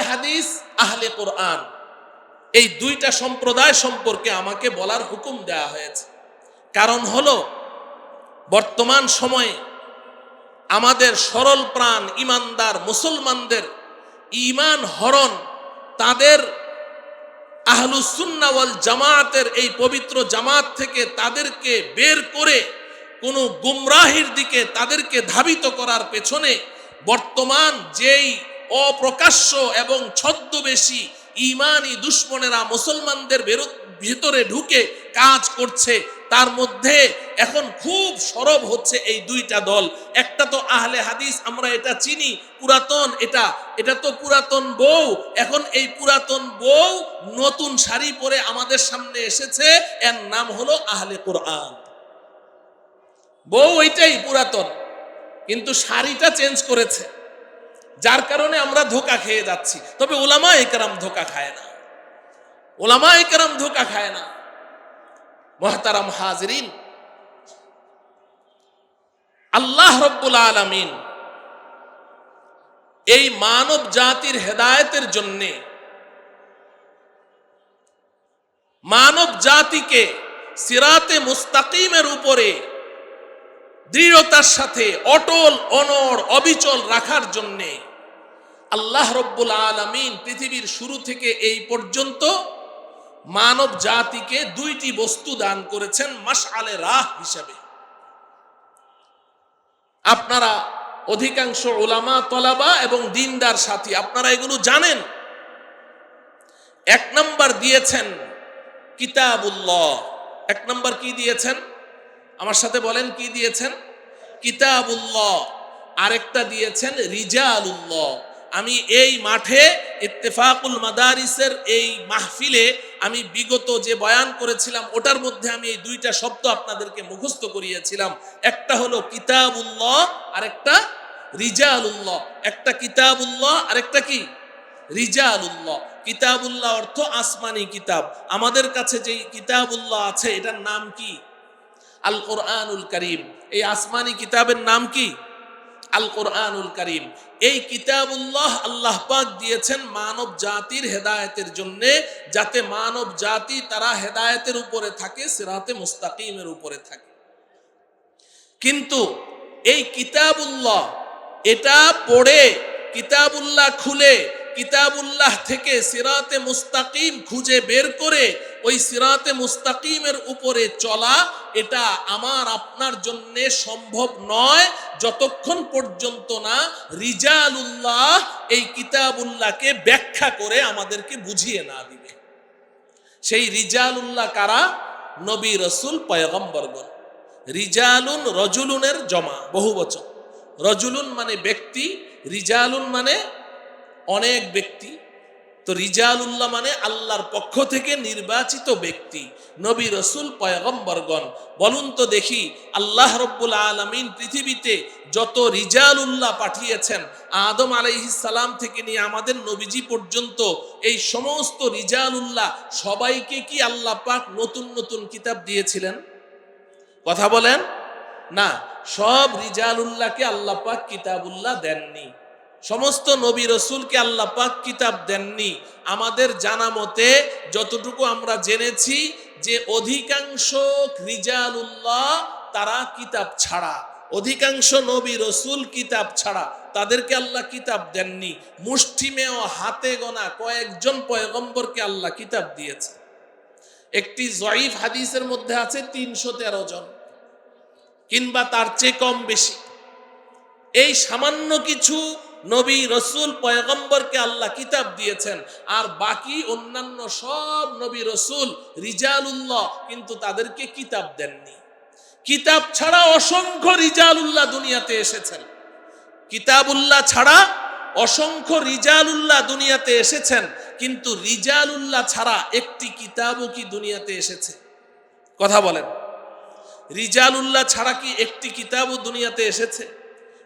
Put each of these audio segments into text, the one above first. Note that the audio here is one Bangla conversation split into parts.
হাদিস, আহলে কোরআন, এই দুইটা সম্প্রদায় সম্পর্কে আমাকে বলার হুকুম দেওয়া হয়েছে। কারণ হলো বর্তমান সময়ে আমাদের সরল প্রাণ ইমানদার মুসলমানদের ঈমান হরণ, তাদের আহলুস সুন্নাহ ওয়াল জামাতের এই পবিত্র জামাত থেকে তাদেরকে বের করে কোনো গুমরাহির দিকে তাদেরকে ধাবিত করার পেছনে বর্তমান যেই অপ্রকাশ্য এবং ছদ্মবেশী ঈমানি দুশমনেরা মুসলমানদের ভিতরে ঢুকে কাজ করছে, তার মধ্যে এখন খুব সরব হচ্ছে এই দুইটা দল। একটা তো আহলে হাদিস, আমরা এটা চিনি, পুরাতন, এটা তো পুরাতন বউ। এখন এই পুরাতন বউ নতুন শাড়ি পরে আমাদের সামনে এসেছে, এর নাম হলো আহলে কোরআন। বউ ওইটাই পুরাতন, কিন্তু শাড়িটা চেঞ্জ করেছে, যার কারণে আমরা ধোঁকা খেয়ে যাচ্ছি। তবে উলামায়ে কেরাম ধোঁকা খায় না, উলামায়ে কেরাম ধোঁকা খায় না। মুহতারাম হাজিরিন, আল্লাহ রাব্বুল আলামিন এই মানব জাতির হেদায়েতের জন্য মানব জাতিকে সিরাতে মুস্তাকিমের উপরে দৃঢ়তার সাথে অটল অনড় অবিচল রাখার জন্য আল্লাহ রাব্বুল আলামিন পৃথিবীর শুরু থেকে এই পর্যন্ত মানব জাতিকে দুইটি বস্তু দান করেছেন মাশআলে রাহ হিসেবে। আপনারা অধিকাংশ উলামা, তলাবা এবং দিনদার সাথী আপনারা এগুলো জানেন। এক নাম্বার দিয়েছেন কিতাবুল্লাহ। এক নাম্বার কি দিয়েছেন? আমার সাথে বলেন, কি দিয়েছেন? কিতাবুল্লাহ। আরেকটা দিয়েছেন রিজালুল্লাহ। আমি এই মাঠে ইত্তেফাকুল মাদারিসের এই মাহফিলে আমি বিগত যে বয়ান করেছিলাম ওটার মধ্যে আমি এই দুইটা শব্দ আপনাদেরকে মুখস্থ করিয়েছিলাম। একটা হলো কিতাবুল্লাহ, আরেকটা রিজালুল্লাহ। একটা কিতাবুল্লাহ, আরেকটা কি? রিজালুল্লাহ। কিতাবুল্লাহ অর্থ আসমানি কিতাব। আমাদের কাছে যে কিতাবুল্লাহ আছে এটার নাম কি? আল কোরআনুল কারীম। এই আসমানি কিতাবের নাম কি? আল কোরআনুল কারীম। এই কিতাবুল্লাহ আল্লাহ পাক দিয়েছেন মানব জাতির হেদায়েতের জন্য, যাতে মানব জাতি তারা হেদায়েতের উপরে থাকে, সিরাতে মুস্তাকিমের উপরে থাকে। কিন্তু এই কিতাবুল্লাহ, এটা পড়ে, কিতাবুল্লাহ খুলে, কিতাবুল্লাহ থেকে সিরাতে মুস্তাকিম খুঁজে বের করে ওই সিরাতে মুস্তাকিমের উপরে চলা, এটা আমার আপনার জন্য সম্ভব নয় যতক্ষণ পর্যন্ত না রিজালুল্লাহ এই কিতাবুল্লাহকে ব্যাখ্যা করে আমাদেরকে বুঝিয়ে না দিবে। সেই রিজালুল্লাহ কারা? নবী, রাসূল, পয়গম্বরগণ। রিজালুন রজুলুনের জমা, বহুবচন। রজুলুন মানে ব্যক্তি, রিজালুন মানে অনেক ব্যক্তি। তো রিজালুল্লাহ মানে আল্লাহর পক্ষ থেকে নির্বাচিত ব্যক্তি, নবী, রাসূল, পয়গম্বরগণ। বলুন তো দেখি, আল্লাহ রাব্বুল আলামিন পৃথিবীতে যত রিজালুল্লাহ পাঠিয়েছেন, আদম আলাইহিস সালাম থেকে নিয়ে আমাদের নবীজি পর্যন্ত, এই সমস্ত রিজালুল্লাহ সবাইকে কি আল্লাহ পাক নতুন নতুন কিতাব দিয়েছিলেন? কথা বলেন না। সব রিজালুল্লাহকে আল্লাহ পাক কিতাবুল্লাহ দেননি। সমস্ত নবী রাসূলকে আল্লাহ পাক কিতাব দেননি। আমাদের জানা মতে যতটুকু আমরা জেনেছি যে অধিকাংশ রিজালুল্লাহ তারা কিতাব ছাড়া, অধিকাংশ নবী রাসূল কিতাব ছাড়া, তাদেরকে আল্লাহ কিতাব দেননি। মুষ্টিমেয় হাতে গোনা কয়েকজন পয়গম্বরকে আল্লাহ কিতাব দিয়েছে। একটি জয়ীফ হাদিসের মধ্যে আছে 313 জন কিংবা তার চেয়ে কম বেশি। এই সামান্য কিছু নবী, রাসূল, পয়গম্বরকে আল্লাহ কিতাব দিয়েছেন, আর বাকি অন্যান্য সব নবী, রাসূল, রিজালুল্লাহ কিন্তু তাদেরকে কিতাব দেননি। কিতাব ছাড়া অসংখ্য রিজালুল্লাহ দুনিয়াতে এসেছেন। কিতাবুল্লাহ ছাড়া অসংখ্য রিজালুল্লাহ দুনিয়াতে এসেছেন, কিন্তু রিজালুল্লাহ ছাড়া একটি কিতাবও কি দুনিয়াতে এসেছে? কথা বলেন। রিজালুল্লাহ ছাড়া কি একটি কিতাবও দুনিয়াতে এসেছে?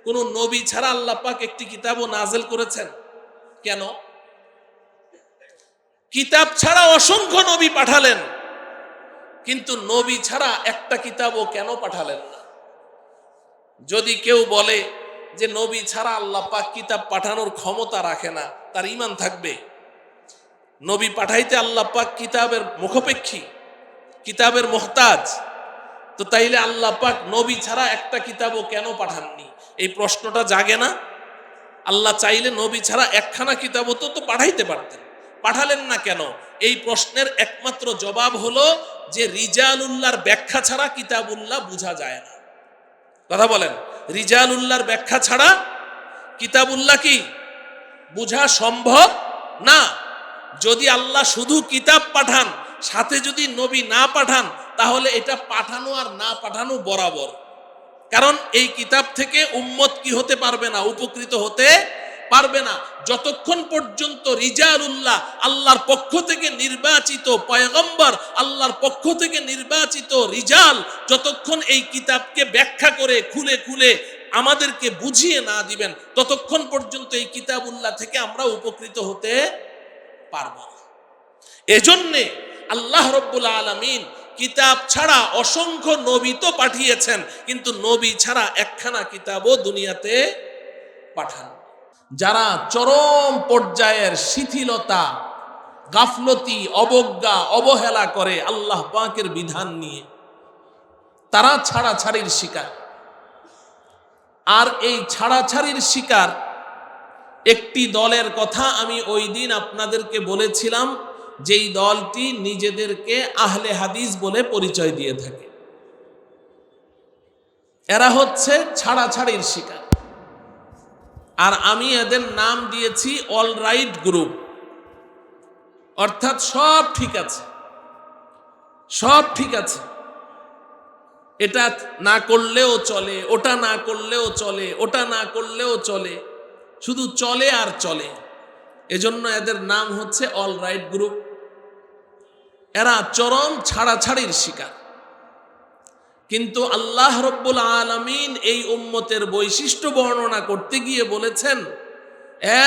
কোন নবী ছাড়া আল্লাহ পাক একটি কিতাবও নাযিল করেছেন? কেন? কিতাব ছাড়া অসংখ্য নবী পাঠালেন, কিন্তু নবী ছাড়া একটা কিতাবও কেন পাঠালেন না? যদি কেউ বলে যে নবী ছাড়া আল্লাহ পাক কিতাব পাঠানোর ক্ষমতা রাখে না, তার ঈমান থাকবে। নবী পাঠাইতে আল্লাহ পাক কিতাবের মুখাপেক্ষী, কিতাবের মুহতাজ, তো তাইলে আল্লাহ পাক নবী ছাড়া একটা কিতাবও কেন পাঠাননি? এই প্রশ্নটা জাগে না? আল্লাহ চাইলে নবী ছাড়া একখানা কিতাবও তো পাঠাইতে পারতেন, পাঠালেন না কেন? এই প্রশ্নের একমাত্র জবাব হলো যে রিজালুল্লাহর ব্যাখ্যা ছাড়া কিতাবুল্লাহ বোঝা যায় না। কথা বলেন, রিজালুল্লাহর ব্যাখ্যা ছাড়া কিতাবুল্লাহ কি বোঝা সম্ভব না। যদি আল্লাহ শুধু কিতাব পাঠান, সাথে যদি নবী না পাঠান, তাহলে এটা পাঠানো আর না পাঠানো বরাবর। কারণ এই কিতাব থেকে উম্মত কি হতে পারবে না, উপকৃত হতে পারবে না যতক্ষণ পর্যন্ত রিজালুল্লাহ, আল্লাহর পক্ষ থেকে নির্বাচিত পয়গম্বর, আল্লাহর পক্ষ থেকে নির্বাচিত রিজাল যতক্ষণ এই কিতাবকে ব্যাখ্যা করে খুলে খুলে আমাদেরকে বুঝিয়ে না দিবেন, ততক্ষণ পর্যন্ত এই কিতাবুল্লাহ থেকে আমরা উপকৃত হতে পারবো না। এজন্যে আল্লাহ রাব্বুল আলামিন কিতাব ছাড়া অসংখ্য নবী তো পাঠিয়েছেন, কিন্তু নবী ছাড়া একখানা কিতাবও দুনিয়াতে পাঠান। যারা চরম পর্যায়ের শিথিলতা, গাফলতি, অবজ্ঞা, অবহেলা করে আল্লাহ পাকের বিধান নিয়ে, তারা ছাড়াছাড়ির শিকার। আর এই ছাড়াছাড়ির শিকার একটি দলের কথা আমি ওই দিন আপনাদেরকে বলেছিলাম, যেই দলটি নিজেদেরকে আহলে হাদিস বলে পরিচয় দিয়ে থাকে। এরা হচ্ছে ছাড়াছাড়ির শিকার। আর আমি এদের নাম দিয়েছি অলরাইট গ্রুপ, অর্থাৎ সব ঠিক আছে, সব ঠিক আছে, এটা না করলেও চলে, ওটা না করলেও চলে, ওটা না করলেও চলে, শুধু চলে আর চলে। এজন্য এদের নাম হচ্ছে অলরাইট গ্রুপ। এরা চরম ছাড়াছাড়ির শিকার। কিন্তু আল্লাহ রাব্বুল আলামিন এই উম্মতের বৈশিষ্ট্য বর্ণনা করতে গিয়ে বলেছেন,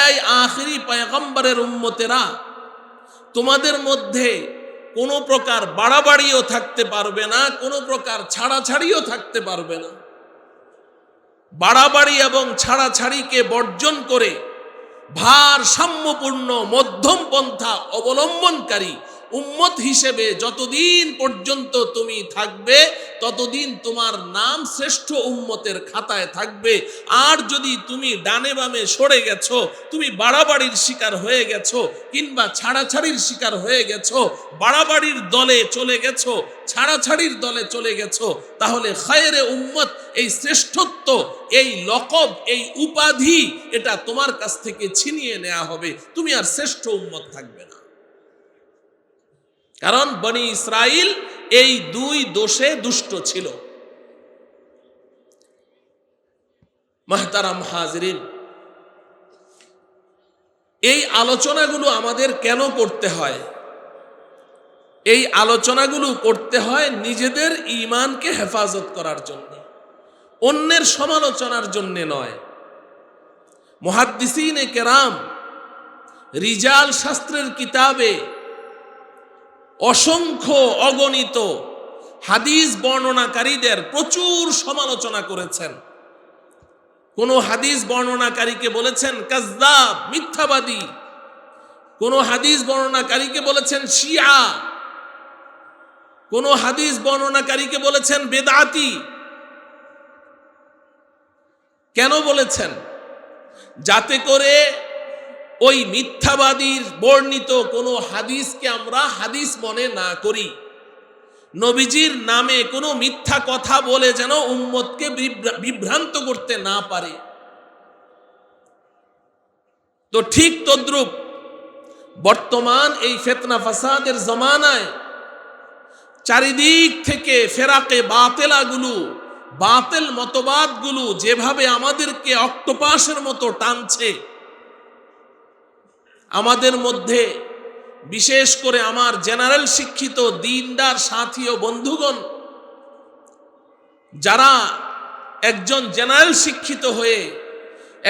এই আখিরি পয়গম্বরের উম্মতেরা, তোমাদের মধ্যে কোনো প্রকার বাড়াবাড়িও থাকতে পারবে না, কোনো প্রকার ছাড়াছাড়িও থাকতে পারবে না। বাড়াবাড়ি এবং ছাড়াছাড়িকে বর্জন করে ভারসাম্যপূর্ণ মধ্যম পন্থা অবলম্বনকারী উম্মত হিসেবে যতদিন পর্যন্ত তুমি থাকবে, ততদিন তোমার নাম শ্রেষ্ঠ উম্মতের খাতায় থাকবে। আর যদি তুমি ডানে বামে সরে গেছো, তুমি বাড়াবাড়ির শিকার হয়ে গেছো, কিংবা ছাড়াছাড়ির শিকার হয়ে গেছো, বাড়াবাড়ির দলে চলে গেছো, ছাড়াছাড়ির দলে চলে গেছো, তাহলে খায়রে উম্মত, এই শ্রেষ্ঠত্ব, এই লকব, এই উপাধি, এটা তোমার কাছ থেকে ছিনিয়ে নেওয়া হবে। তুমি আর শ্রেষ্ঠ উম্মত থাকবে না। কারণ বনি ইসরাইল এই দুই দোষে দুষ্ট ছিল। মুহতারাম হাজিরিন, এই আলোচনাগুলো আমাদের কেন করতে হয়? এই আলোচনাগুলো করতে হয় নিজেদের ঈমানকে হেফাজত করার জন্য, অন্যের সমালোচনার জন্য নয়। মুহাদ্দিসিনে কেরাম রিজাল শাস্ত্রের কিতাবে অসংখ্য অগণিত হাদিস বর্ণনাকারীদের প্রচুর সমালোচনা করেছেন। কোন হাদিস বর্ণনাকারীকে বলেছেন কাযযাব, মিথ্যাবাদী। কোন হাদিস বর্ণনাকারীকে বলেছেন শিয়া। কোন হাদিস বর্ণনাকারীকে বলেছেন বেদাতি। কেন বলেছেন? যাতে করে ওই মিথ্যাবাদীর বর্ণিত কোনো হাদিসকে আমরা হাদিস মনে না করি, নবীজির নামে কোনো মিথ্যা কথা বলে যেন উম্মতকে বিভ্রান্ত করতে না পারে। তো ঠিক তদ্রূপ বর্তমান এই ফিতনা ফাসাদের জমানায় চারিদিক থেকে ফেরাকে বাতিলাগুলো, বাতিল মতবাদগুলো যেভাবে আমাদেরকে অক্টোপাসের মতো টানছে, আমাদের মধ্যে বিশেষ করে আমার জেনারেল শিক্ষিত দিনদার সাথী ও বন্ধুগণ, যারা একজন জেনারেল শিক্ষিত হয়ে,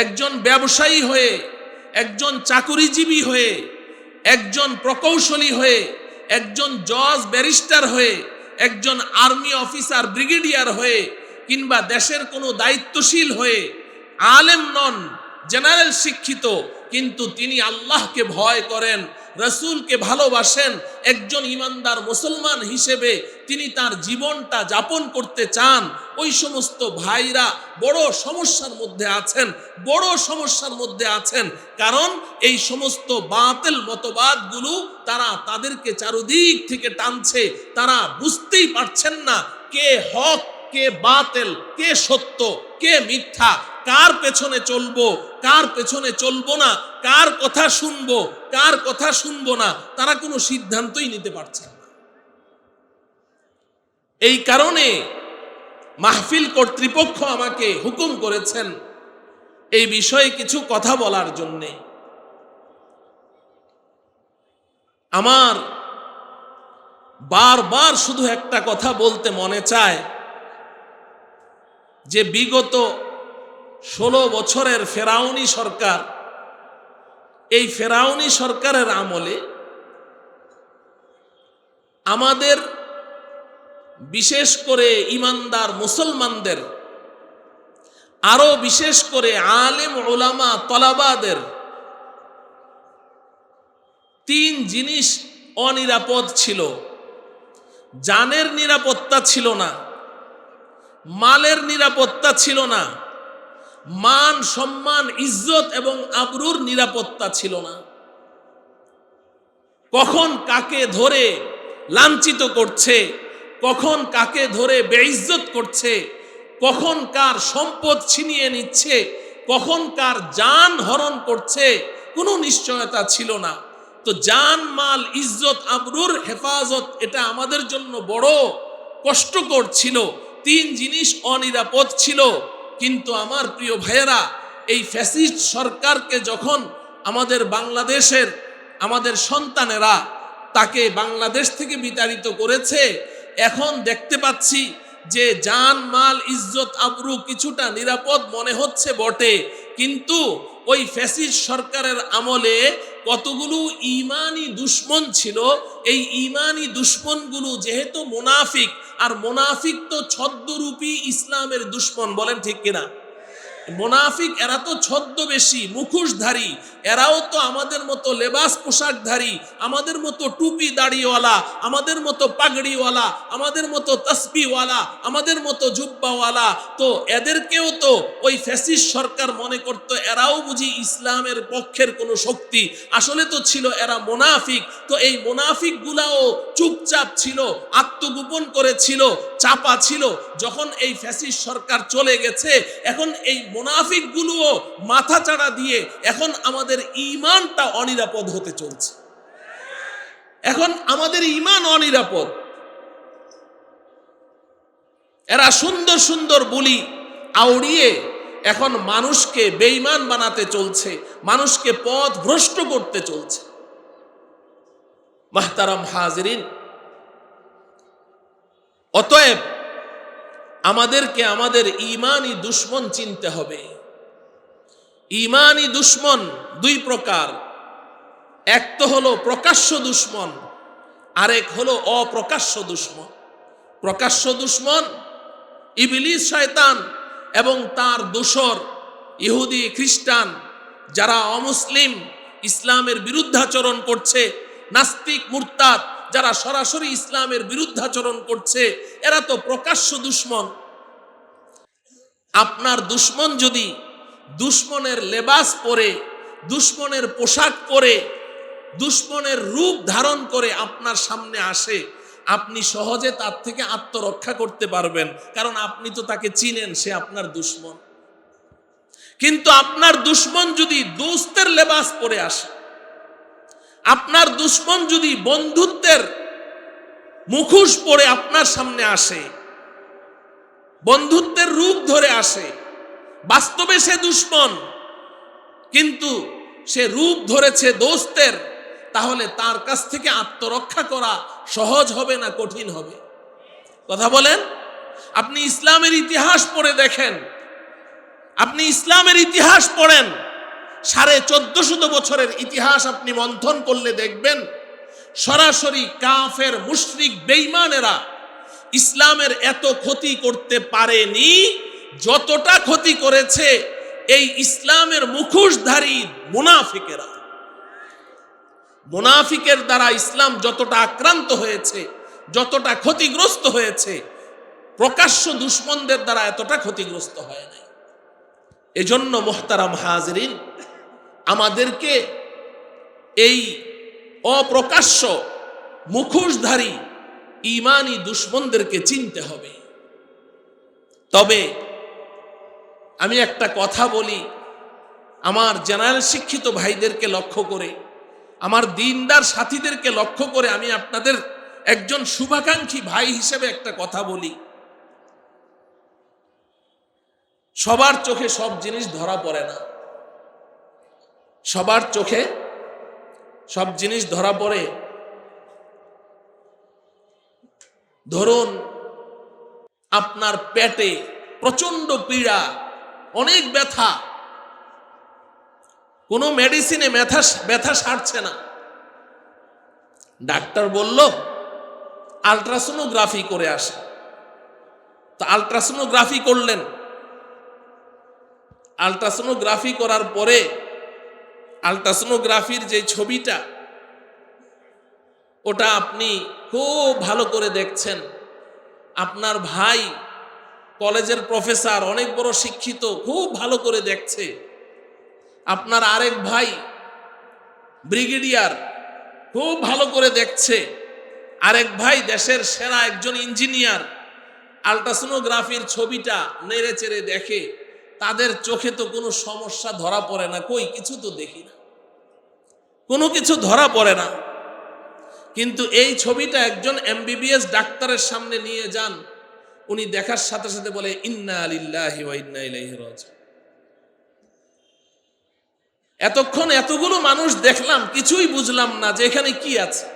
একজন ব্যবসায়ী হয়ে, একজন চাকুরিজীবী হয়ে, একজন প্রকৌশলী হয়ে, একজন জজ ব্যারিস্টার হয়ে, একজন আর্মি অফিসার ব্রিগেডিয়ার হয়ে, কিংবা দেশের কোনো দায়িত্বশীল হয়ে, আলেম নন, জেনারেল শিক্ষিত, কিন্তু তিনি আল্লাহকে ভয় করেন, রাসূলকে ভালোবাসেন, একজন ইমানদার মুসলমান হিসেবে তিনি তার জীবনটা যাপন করতে চান, ওই সমস্ত ভাইরা বড় সমস্যার মধ্যে আছেন, বড় সমস্যার মধ্যে আছেন। কারণ এই সমস্ত বাতিল মতবাদগুলো তারা তাদেরকে চারদিক থেকে টানছে, তারা বুঝতেই পারছেন না কে হক, কে বাতিল, কে সত্য, কে মিথ্যা, কার পেছনে চলবো, কার পেছনে চলবো না, কার কথা শুনবো, কার কথা শুনবো না, তারা কোনো সিদ্ধান্তই নিতে পারছেন না। এই কারণে মাহফিল কর্তৃপক্ষ আমাকে হুকুম করেছেন এই বিষয়ে কিছু কথা বলার জন্যে। আমার বারবার শুধু একটা কথা বলতে মনে চায় যে বিগত 16 বছরের ফেরাউনি সরকার, এই ফেরাউনি সরকারের আমলে আমাদের বিশেষ করে ইমানদার মুসলমানদের, আরো বিশেষ করে আলেম উলামা তলাবাদের 3 জিনিস অনিরাপদ ছিল। জানের নিরাপত্তা ছিল না, মালের নিরাপত্তা ছিল না, মান সম্মান ইজ্জত এবং আবরুর নিরাপত্তা ছিল না। কখন কাকে ধরে লাঞ্ছিত করছে, কখন কাকে ধরে বেইজ্জত করছে, কখন কার সম্পদ ছিনিয়ে নিচ্ছে, কখন কার জান হরণ করছে, কোনো নিশ্চয়তা ছিল না। তো জান মাল ইজ্জত আবরুর হেফাজত এটা আমাদের জন্য বড় কষ্টকর ছিল। 3 জিনিস অনিরাপদ ছিল। কিন্তু আমার প্রিয় ভাইয়েরা, এই ফ্যাসিস্ট সরকারকে যখন আমাদের বাংলাদেশের আমাদের সন্তানেরা তাকে বাংলাদেশ থেকে বিতাড়িত করেছে, এখন দেখতে পাচ্ছি যে জান মাল ইজ্জত আবরু কিছুটা নিরাপদ মনে হচ্ছে বটে, কিন্তু ওই ফ্যাসিস্ট সরকারের আমলে কতগুলো ইমানি দুশ্মন ছিল। এই ইমানি দুশ্মনগুলো যেহেতু মুনাফিক, আর মুনাফিক তো ছদ্মরূপী ইসলামের দুশ্মন, বলেন ঠিক কিনা? মুনাফিক এরা তো ছদ্মবেশী, মুখোশধারী, এরাও তো আমাদের মতো লেবাস পোশাকধারী, আমাদের মতো টুপি দাড়িওয়ালা, আমাদের মতো পাগড়িওয়ালা, আমাদের মতো তসবিওয়ালা, আমাদের মতো জুব্বাওয়ালা। তো এদেরকেও তো ওই ফ্যাসিস্ট সরকার মনে করত এরাও বুঝি ইসলামের পক্ষের কোনো শক্তি, আসলে তো ছিল এরা মুনাফিক। তো এই মুনাফিক গুলাও চুপচাপ ছিল, আত্মগোপন করেছিল, চাপা ছিল। যখন এই ফ্যাসিস্ট সরকার চলে গেছে, এখন এই মুনাফিক গুলোও মাথা চাড়া দিয়ে এখন আমাদের ঈমানটা অনিরাপদ হতে চলছে। এখন আমাদের ঈমান অনিরাপদ। এরা সুন্দর সুন্দর বুলি আউড়িয়ে এখন মানুষকে বেঈমান বানাতে চলছে, মানুষকে পথ ভ্রষ্ট করতে চলছে। মাহতারাম হাজিরিন, অতএব আমাদেরকে আমাদের ঈমানি দুশ্মন চিনতে হবে। ঈমানি দুশ্মন 2 প্রকার, এক তো হলো প্রকাশ্য দুশ্মন, আরেক হলো অপ্রকাশ্য দুশ্মন। প্রকাশ্য দুশ্মন ইবলিস শয়তান এবং তার দোসর ইহুদি খ্রিস্টান, যারা অমুসলিম, ইসলামের বিরুদ্ধাচরণ করছে, নাস্তিক মুরতাদ, যারা সরাসরি ইসলামের বিরুদ্ধাচরণ করছে, এরা তো প্রকাশ্য দুশ্মন। আপনার দুশ্মন যদি দুশ্মনের লেবাস পরে, দুশ্মনের পোশাক পরে, দুশ্মনের রূপ ধারণ করে আপনার সামনে আসে, আপনি সহজে তার থেকে আত্মরক্ষা করতে পারবেন, কারণ আপনি তো তাকে চিনেন, সে আপনার দুশ্মন। কিন্তু আপনার দুশ্মন যদি দোস্তের লেবাস পরে আসে, আপনার দুশ্মন যদি বন্ধুত্বের মুখোশ পরে আপনার সামনে আসে, বন্ধুত্বের রূপ ধরে আসে, বাস্তবে সে দুশ্মন কিন্তু সে রূপ ধরেছে দোস্তের, তাহলে তার কাছ থেকে আত্মরক্ষা করা সহজ হবে না কঠিন হবে? কথা বলেন। আপনি ইসলামের ইতিহাস পড়ে দেখেন, আপনি ইসলামের ইতিহাস পড়েন, 1450 বছরের ইতিহাস আপনি মন্থন করলে দেখবেন সরাসরি কাফের মুশরিক বেঈমানেরা ইসলামের এত ক্ষতি করতে পারেনি যতটা ক্ষতি করেছে এই ইসলামের মুখোশধারী মুনাফিকেরা, মুনাফিকের দ্বারা ইসলাম যতটা আক্রান্ত হয়েছে, যতটা ক্ষতিগ্রস্ত হয়েছে, প্রকাশ্য দুশমনদের দ্বারা এতটা ক্ষতিগ্রস্ত হয় নাই। এজন্য মুহতারাম হাজিরিন, আমাদেরকে এই অপ্রকাশ্য মুখোশধারী ঈমানি দুশমনদেরকে চিনতে হবে। তবে আমি একটা কথা বলি, আমার জেনারেল শিক্ষিত ভাইদেরকে লক্ষ্য করে, আমার দ্বীনদার সাথীদেরকে লক্ষ্য করে আমি আপনাদের একজন শুভাকাঙ্ক্ষী ভাই হিসেবে একটা কথা বলি। সবার চোখে সব জিনিস ধরা পড়ে না, সবার চোখে সব জিনিস ধরা পড়ে। ধরুন আপনার পেটে প্রচন্ড পীড়া, অনেক ব্যথা, কোনো মেডিসিনে ব্যথা সারছে না, ডাক্তার বলল আল্ট্রাসোনোগ্রাফি করে আসে। তো আল্ট্রাসোনোগ্রাফি করলেন, আল্ট্রাসোনোগ্রাফি করার পরে আল্ট্রাসোনোগ্রাফির যে ছবিটা, ওটা আপনি খুব ভালো করে দেখছেন। আপনার ভাই কলেজের প্রফেসর, অনেক বড় শিক্ষিত, খুব ভালো করে দেখছে। আপনার আরেক ভাই ব্রিগেডিয়ার, খুব ভালো করে দেখছে। আরেক ভাই দেশের সেরা একজন ইঞ্জিনিয়ার, আল্ট্রাসোনোগ্রাফির ছবিটা নেড়ে চেড়ে দেখে। তাদের চোখে তো কোনো সমস্যা ধরা পড়ে না, কই কিছু তো দেখি না, কোনো কিছু ধরা পড়ে না। কিন্তু এই ছবিটা একজন এমবিবিএস ডাক্তারের সামনে নিয়ে যান, উনি দেখার সাথে সাথে বলে ইন্না লিল্লাহি ওয়া ইন্না ইলাইহি রাজিউন। এতক্ষণ এতগুলো মানুষ দেখলাম, কিছুই বুঝলাম না যে এখানে কি আছে।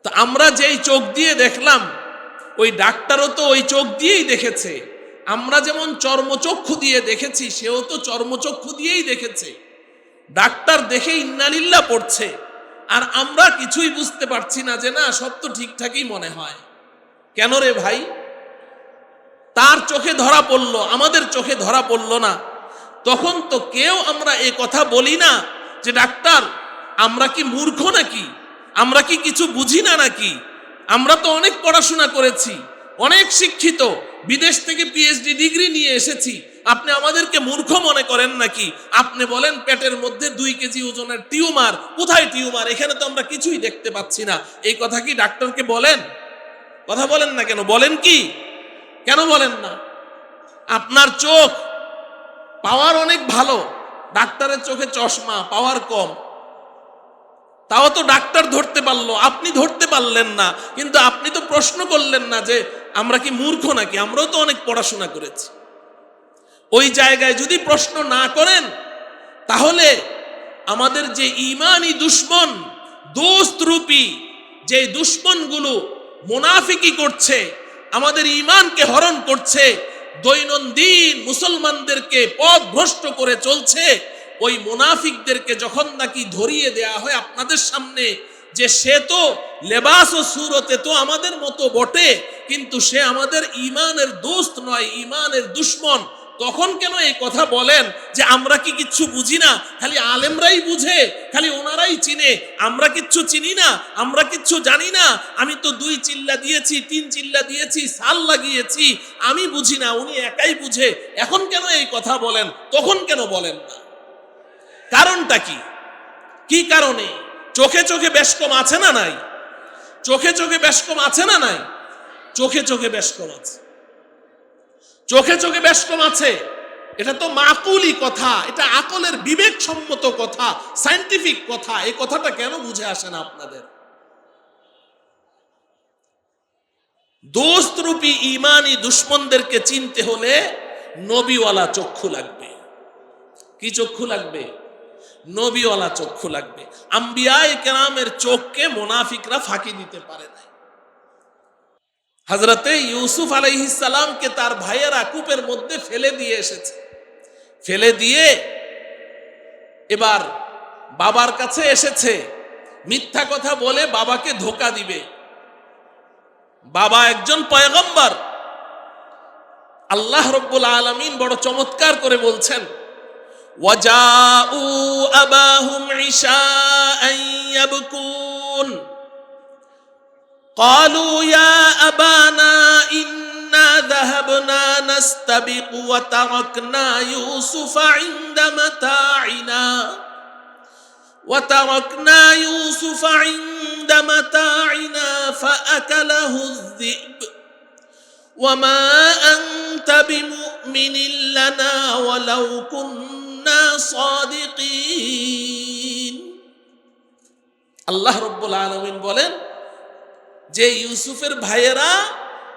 তা আমরা যেই চোখ দিয়ে দেখলাম, ওই ডাক্তারও তো ওই চোখ দিয়েই দেখেছে। আমরা যেমন চর্মচক্ষু দিয়ে দেখেছি, সেও তো চর্মচক্ষু দিয়েই দেখেছে। ডাক্তার দেখে ইন্নালিল্লাহ পড়ছে, আর আমরা কিছুই বুঝতে পারছি না, যে না সব তো ঠিকঠাকই মনে হয়। কেন রে ভাই? তার চোখে ধরা পড়লো, আমাদের চোখে ধরা পড়লো না। তখন তো কেউ আমরা এ কথা বলি না যে ডাক্তার আমরা কি মূর্খ নাকি, আমরা কি কিছু বুঝি না নাকি? আমরা তো অনেক পড়াশোনা করেছি, অনেক শিক্ষিত, বিদেশ থেকে পিএইচডি ডিগ্রি নিয়ে এসেছি, আপনি আমাদেরকে মূর্খ মনে করেন নাকি? আপনি বলেন পেটের মধ্যে 2 কেজি ওজনের টিউমার, কোথায় টিউমার? এখানে তো আমরা কিছুই দেখতে পাচ্ছি না। এই কথা কি ডাক্তারকে বলেন? কথা বলেন না কেন? বলেন কি? কেন বলেন না? আপনার চোখ পাওয়ার অনেক ভালো, ডাক্তারের চোখে চশমা, পাওয়ার কম, তাও তো ডাক্তার ধরতে পারলো, আপনি ধরতে পারলেন না। কিন্তু আপনি তো প্রশ্ন করলেন না যে আমরা কি মূর্খ নাকি, আমরাও তো অনেক পড়াশোনা করেছি। ওই জায়গায় যদি প্রশ্ন না করেন, তাহলে আমাদের যে ঈমানি দুশমন, দোস্ত রূপী যে দুশমনগুলো মুনাফিকি করছে, আমাদের ঈমানকে হরণ করছে, দৈনন্দিন মুসলমানদেরকে পথভ্রষ্ট করে চলছে, ওই মুনাফিকদেরকে যখন নাকি ধরিয়ে দেয়া হয় আপনাদের সামনে যে সে তো লেবাস ও সুরতে তো আমাদের মতো বটে, কিন্তু সে আমাদের ঈমানের দোস্ত নয়, ঈমানের দুশমন, তখন কেন এই কথা বলেন যে আমরা কি কিচ্ছু বুঝি না, খালি আলেমরাই বুঝে, খালি ওনারাই চিনে, আমরা কিচ্ছু চিনি না, আমরা কিচ্ছু জানি না, আমি তো 2 চিল্লা দিয়েছি, 3 চিল্লা দিয়েছি, সাল লাগিয়েছি, আমি বুঝি না, উনি একাই বুঝে। এখন কেন এই কথা বলেন, তখন কেন বলেন না? কারণটা কি? কি কারণে? চোখে চোখে বেশকম আছে না নাই? চোখে চোখে বেশকম আছে না নাই? চোখে চোখে বেশকম আছে, চোখে চোখে বেশকম আছে। এটা তো মাকুলি কথা, এটা আকলের বিবেকসম্মত কথা, সায়েন্টিফিক কথা। এই কথাটা কেন বুঝে আসে না আপনাদের? দোস্ত রূপী ঈমানি দুশমনদেরকে চিনতে হলে নবীওয়ালা চক্ষু লাগবে। কি চক্ষু লাগবে? নবীওয়ালা চক্ষু লাগবে। আম্বিয়ায়ে কেরামের চোখকে মুনাফিকরা ফাঁকি দিতে পারে না। হযরতে ইউসুফ আলাইহিস সালামকে তার ভাইয়েরা কূপের মধ্যে ফেলে দিয়ে এসেছে, ফেলে দিয়ে এবার বাবার কাছে এসেছে, মিথ্যা কথা বলে বাবাকে ধোঁকা দিবে। বাবা একজন পয়গম্বর, আল্লাহ রব্বুল আলামিন বড় চমৎকার করে বলছেন, ওয়াজাউ আবাহুম ইশাআন ইয়াবকুন ক্বালু ইয়া আবানা ইন্না যাহাবনা নাস্তাবিকু ওয়া তারাকনা ইউসুফা ইনদা মাতাইনা وتركنا يوسف عند متاعنا فأكله الذئب وما أنت بمؤمن لنا ولو كنا صادقين আল্লাহ রব্বুল আলামিন বলেন যে ইউসুফের ভাইয়েরা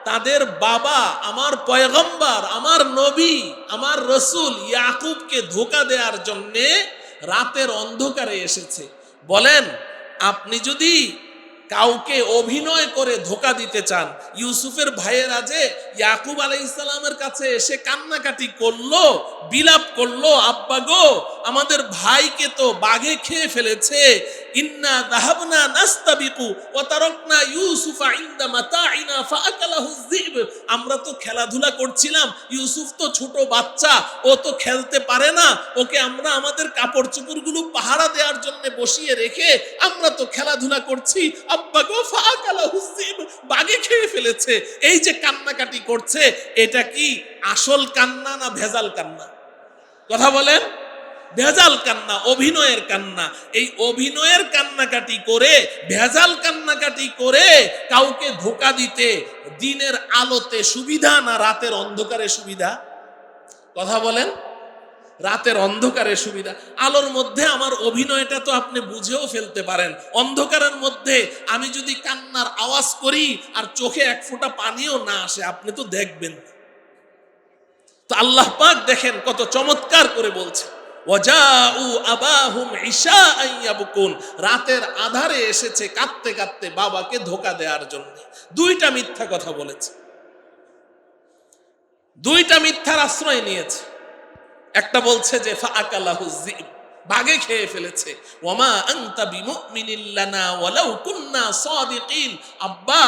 তাদের বাবা আমার পয়গম্বর, আমার নবী, আমার রসুল ইয়াকুবকে ধোঁকা দেওয়ার জন্যে রাতের অন্ধকারে এসেছে। বলেন, আপনি যদি কাউকে অভিনয় করে ধোঁকা দিতে চান, ইউসুফের ভাইয়েরা যে ইয়াকুব আলাইহিস সালামের কাছে এসে কান্নাকাটি করলো, বিলাপ করলো, আব্বা গো আমাদের ভাইকে তো বাঘে খেয়ে ফেলেছে, ইন্না যাহাবনা নাস্তাবিকু ওয়া তারাকনা ইউসুফা ইনদা মাতাইনা ফাআকালাহু যিব, আমরা তো খেলাধুলা করছিলাম, ইউসুফ তো ছোট বাচ্চা, ও তো খেলতে পারে না, ওকে আমরা আমাদের কাপড় চোপড়গুলো পাহারা দেওয়ার জন্য বসিয়ে রেখে আমরা তো খেলাধুলা করছি, আব্বা গো ফাআকালাহু যিব, বাঘে খেয়ে ফেলেছে। এই যে কান্নাকাটি করছে, এটা কি আসল কান্না না ভেজাল কান্না? কথা বলেন। ভেজাল কান্না, অভিনয়ের কান্না। এই অভিনয়ের কান্নাকাটি করে, ভেজাল কান্নাকাটি করে কাউকে ধোঁকা দিতে দিনের আলোতে সুবিধা না রাতের অন্ধকারে সুবিধা? কথা বলেন। রাতের অন্ধকারে সুবিধা। আলোর মধ্যে আমার অভিনয়টা তো আপনি বুঝেও ফেলতে পারেন, অন্ধকারের মধ্যে আমি যদি কান্নার আওয়াজ করি আর চোখে এক ফোঁটা পানিও না আসে, আপনি তো দেখবেন। তো আল্লাহ পাক দেখেন কত চমৎকার করে বলছে, ওয়াজাউ আবাহুম ইশাআন ইয়াবকুন, রাতের আধারে এসেছে কাঁদতে কাঁদতে বাবাকে ধোঁকা দেওয়ার জন্য। দুইটা মিথ্যা কথা বলেছে, দুইটা মিথ্যার আশ্রয় নিয়েছে। একটা বলছে যে ফাআকালাহু যিব, বাঘে খেয়ে ফেলেছে, ওয়ামা আনতা বিমুমিনিন লানা ওয়ালাউ কুন্না সাদিকিন, আব্বা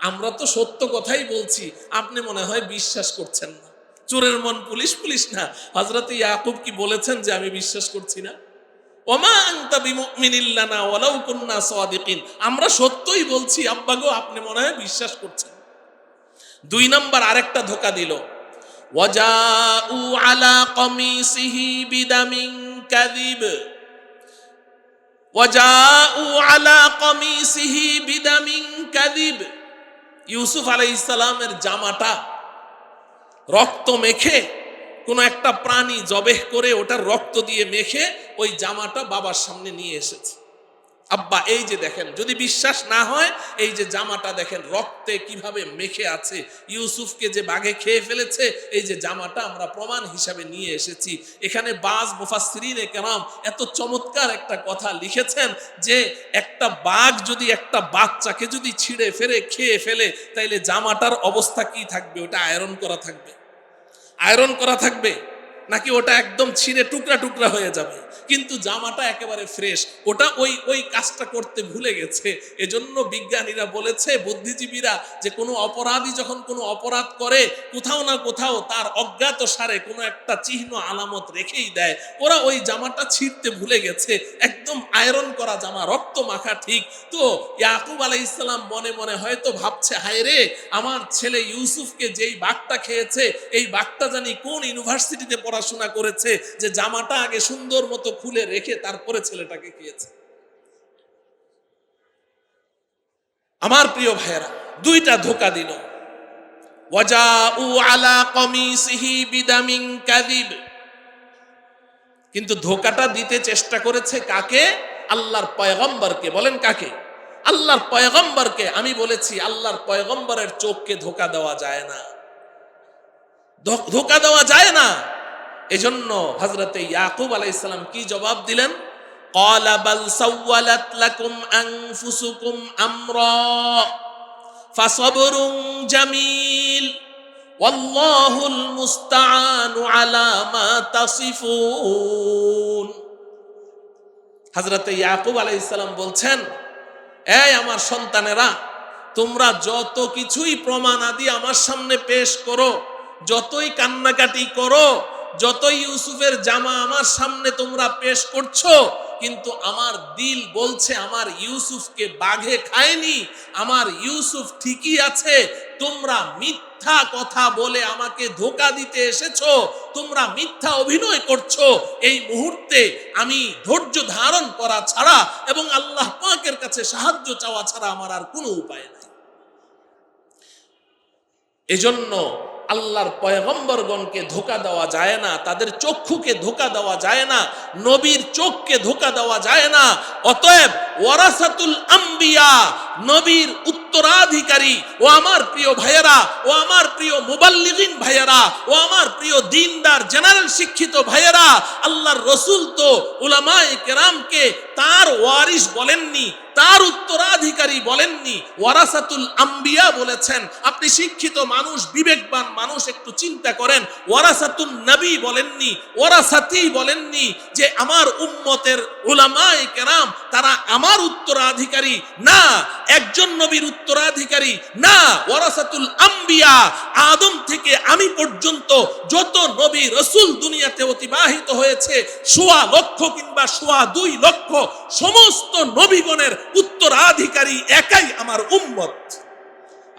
আমরা তো সত্য কথাই বলছি, আপনি মনে হয় বিশ্বাস করছেন না। চোরের মন পুলিশ পুলিশ না, হযরত ইয়াকুব কি বলেছেন যে আমি বিশ্বাস করছি না? ওমা আনতা বিমুমিনিন লানা ওয়ালাউ কুন্না সাদিকিন, আমরা সত্যই বলছি, আব্বা গো আপনি মনে হয় বিশ্বাস করছেন। দুই নাম্বার আরেকটা ধোঁকা দিল, ওয়াজাউ আলা কমিসিহি বিদামিন কাযিব, ওয়াজাউ আলা কমিসিহি বিদামিন কাযিব, ইউসুফ আলাইহিস সালামের জামাটা রক্ত মেখে, কোন একটা প্রাণী জবেহ করে ওটার রক্ত দিয়ে মেখে ওই জামাটা বাবার সামনে নিয়ে এসেছে। আব্বা এই যে দেখেন, যদি বিশ্বাস না হয় এই যে জামাটা দেখেন রক্তে কিভাবে মেখে আছে, ইউসুফকে যে বাঘে খেয়ে ফেলেছে, এই যে জামাটা আমরা প্রমাণ হিসাবে নিয়ে এসেছি। এখানে বাজ মুফাসসিরিনে কেরাম এত চমৎকার একটা কথা লিখেছেন যে একটা বাঘ যদি একটা বাচ্চাকে যদি ছিঁড়ে ফেরে খেয়ে ফেলে, তাইলে জামাটার অবস্থা কি থাকবে? ওটা আয়রন করা থাকবে? আয়রন করা থাকবে নাকি ওটা একদম ছিঁড়ে টুকরা টুকরা হয়ে যাবে? কিন্তু জামাটা একেবারে ফ্রেশ। ওটা ওই কাজটা করতে ভুলে গেছে। এজন্য বিজ্ঞানীরা বলেছে, বুদ্ধিজীবীরা, যে কোনো অপরাধী যখন কোনো অপরাধ করে কোথাও না কোথাও তার অজ্ঞাত সারে কোনো একটা চিহ্ন আলামত রেখেই দেয়। ওরা ওই জামাটা ছিঁড়তে ভুলে গেছে, একদম আয়রন করা জামা, রক্ত মাখা। ঠিক তো ইয়াকুব আলাইহিস সালাম মনে মনে হয়তো ভাবছে, হায় রে, আমার ছেলে ইউসুফকে যেই বাঘটা খেয়েছে, এই বাঘটা জানি কোন ইউনিভার্সিটিতে পড়াশোনা করেছে যে জামাটা আগে সুন্দর মতো খুলে রেখে তারপরে ছেলেটাকে খেয়েছে। আমার প্রিয় ভাইয়েরা, দুইটা ধোঁকা দিল। ওয়াজাউ আলা কমিসিহি বিদামিন কাযিব, কিন্তু ধোঁকাটা দিতে চেষ্টা করেছে কাকে? আল্লাহর পয়গম্বরকে। বলেন কাকে? আল্লাহর পয়গম্বরকে। আমি বলেছি আল্লাহর পয়গম্বরের চোখকে ধোঁকা দেওয়া যায় না, ধোঁকা দেওয়া যায় না। এজন্য হযরতে ইয়াকুব আলাইহিস সালাম কি জবাব দিলেন? ক্বালা বাল সাওয়ালাত লাকুম আনফুসুকুম আমরা ফাসাবরুন জামিল ওয়াল্লাহুল মুস্তাআনু আলা মা তাসিফুন। হযরতে ইয়াকুব আলাইহিস সালাম বলছেন, এই আমার সন্তানেরা, তোমরা যত কিছুই প্রমাণ আদি আমার সামনে পেশ করো, যতই কান্নাকাটি করো, যতই ইউসুফের জামা আমার সামনে তোমরা পেশ করছো, কিন্তু আমার দিল বলছে আমার ইউসুফকে বাঘে খায়নি, আমার ইউসুফ ঠিকই আছে। তোমরা মিথ্যা কথা বলে আমাকে ধোঁকা দিতে এসেছো, তোমরা মিথ্যা অভিনয় করছো। এই মুহূর্তে আমি ধৈর্য ধারণ করা ছাড়া এবং আল্লাহ পাকের কাছে সাহায্য চাওয়া ছাড়া আমার আর কোনো উপায় নেই। এজন্য আল্লাহর পয়গম্বরগণকে ধোঁকা দেওয়া যায় না, তাদের চক্ষুকে ধোঁকা দেওয়া যায় না, নবীর চোখকে ধোঁকা দেওয়া যায় না। অতএব ওয়ারাসাতুল আম্বিয়া, নবীর উত্তরাধিকারী ও আমার প্রিয় ভাইয়েরা, ও আমার প্রিয় মুবাল্লিগিন ভাইয়েরা, ও আমার প্রিয় দিনদার জেনারেল শিক্ষিত ভাইয়েরা, আল্লাহর রসুল তো উলামায়ে কেরামকে তার ওয়ারিস বলেননি, তার উত্তরাধিকারী বলেননি, ওয়ারাসাতুল আম্বিয়া বলেছেন। আপনি শিক্ষিত মানুষ, বিবেকবান মানুষ, একটু চিন্তা করেন। ওয়ারাসাতুন নবী বলেননি, ওয়ারাসাতি বলেননি যে আমার উম্মতের উলামায়ে কেরাম তারা আমার উত্তরাধিকারী, না, একজন নবীর উত্তরাধিকারী না। ওয়ারাসাতুল আম্বিয়া, আদম থেকে আমি পর্যন্ত যত নবী রাসূল দুনিয়াতে অতিবাহিত হয়েছে, ১.৫ লক্ষ কিংবা ২.৫ লক্ষ, সমস্ত নবীগণের উত্তরাধিকারী একাই আমার উম্মত,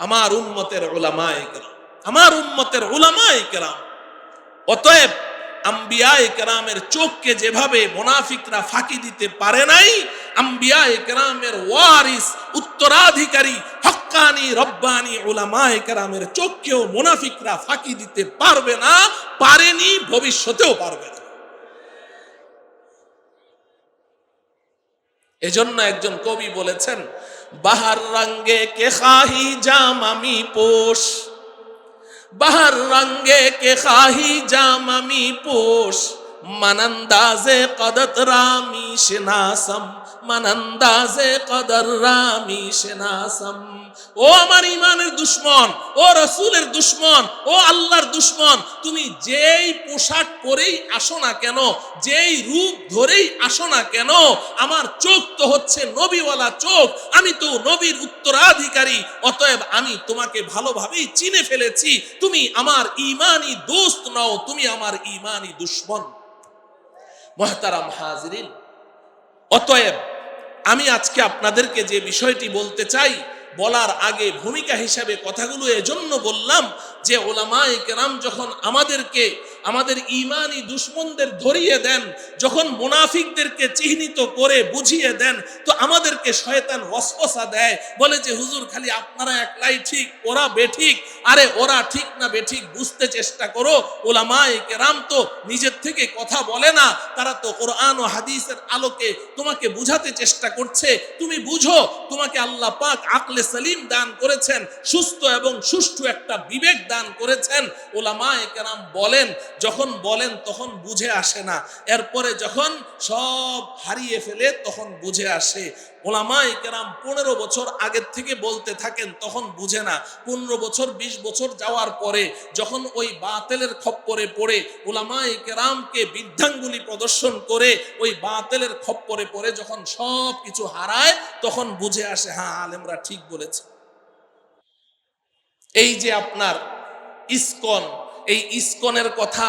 আমার উম্মতের উলামায়ে কেরাম, আমার উম্মতের উলামায়ে কেরাম। অতএব আম্বিয়ায়ে কেরামের চোখকে যেভাবে মুনাফিকরা ফাঁকি দিতে পারে নাই, আম্বিয়ায়ে কেরামের ওয়ারিস উত্তরাধিকারী হক্কানি রব্বানি উলামায়ে কেরামের চোখকেও মুনাফিকরা ফাঁকি দিতে পারবে না, পারেনি, ভবিষ্যতেও পারবে না। এজন্য একজন কবি বলেছেন, বাহার রঙ্গে কে খাহি জাম আমি পোষ, বাহার রঙ্গে কে খাহি জাম আমি পোষ, মানন্দাজে কদর রামি শিনাসম, মানন্দাজে কদর রামি শিনাসম। ও আমার ইমানের দুশ্মন, ও রসুলের দুশ্মন, ও আল্লাহর দুশ্মন, তুমি যেই পোশাক পরেই আসো না কেন, যেই রূপ ধরেই আসো না কেন, আমার চোখ তো হচ্ছে নবীওয়ালা চোখ, আমি তো নবীর উত্তরাধিকারী। অতএব আমি তোমাকে ভালোভাবেই চিনে ফেলেছি, তুমি আমার ঈমানি দোস্ত নও, তুমি আমার ঈমানি দুশ্মন। মুহতারাম হাজিরিন, অতএব আমি আজকে আপনাদেরকে যে বিষয়টি বলতে চাই, বলার আগে ভূমিকা হিসাবে কথাগুলো এজন্য বললাম যে উলামায়ে কেরাম যখন আমাদেরকে আমাদের ঈমানি দুশমনদের ধরিয়ে দেন, যখন মুনাফিকদেরকে চিহ্নিত করে বুঝিয়ে দেন, তো আমাদেরকে শয়তান ওয়াসওয়াসা দেয়, বলে যে হুজুর খালি আপনারা একলাই ঠিক, ওরা বেঠিক। আরে ওরা ঠিক না বেঠিক বুঝতে চেষ্টা করো। উলামায়ে কেরাম তো নিজের থেকে কথা বলে না, তারা তো কোরআন ও হাদিসের আলোকে তোমাকে বুঝাতে চেষ্টা করছে। তুমি বুঝো, তোমাকে আল্লাহ পাক আকলে সালিম দান করেছেন, সুস্থ এবং সুষ্ঠু একটা বিবেক দান করেছেন। উলামায়ে কেরাম বলেন, যখন বলেন তখন বুঝে আসে না, এরপরে যখন সব হারিয়ে ফেলে তখন বুঝে আসে। উলামায়ে কেরাম 15 বছর আগের থেকে বলতে থাকেন, তখন বুঝে না। 15 বছর 20 বছর যাওয়ার পরে যখন ওই বাতিলের খপ্পরে পড়ে, উলামায়ে কেরামকে বৃদ্ধাঙ্গুলি প্রদর্শন করে ওই বাতিলের খপ্পরে পড়ে যখন সব কিছু হারায়, তখন বুঝে আসে হ্যাঁ আলেমরা ঠিক বলেছে। এই যে আপনার ইসকন, এই ইসকনের কথা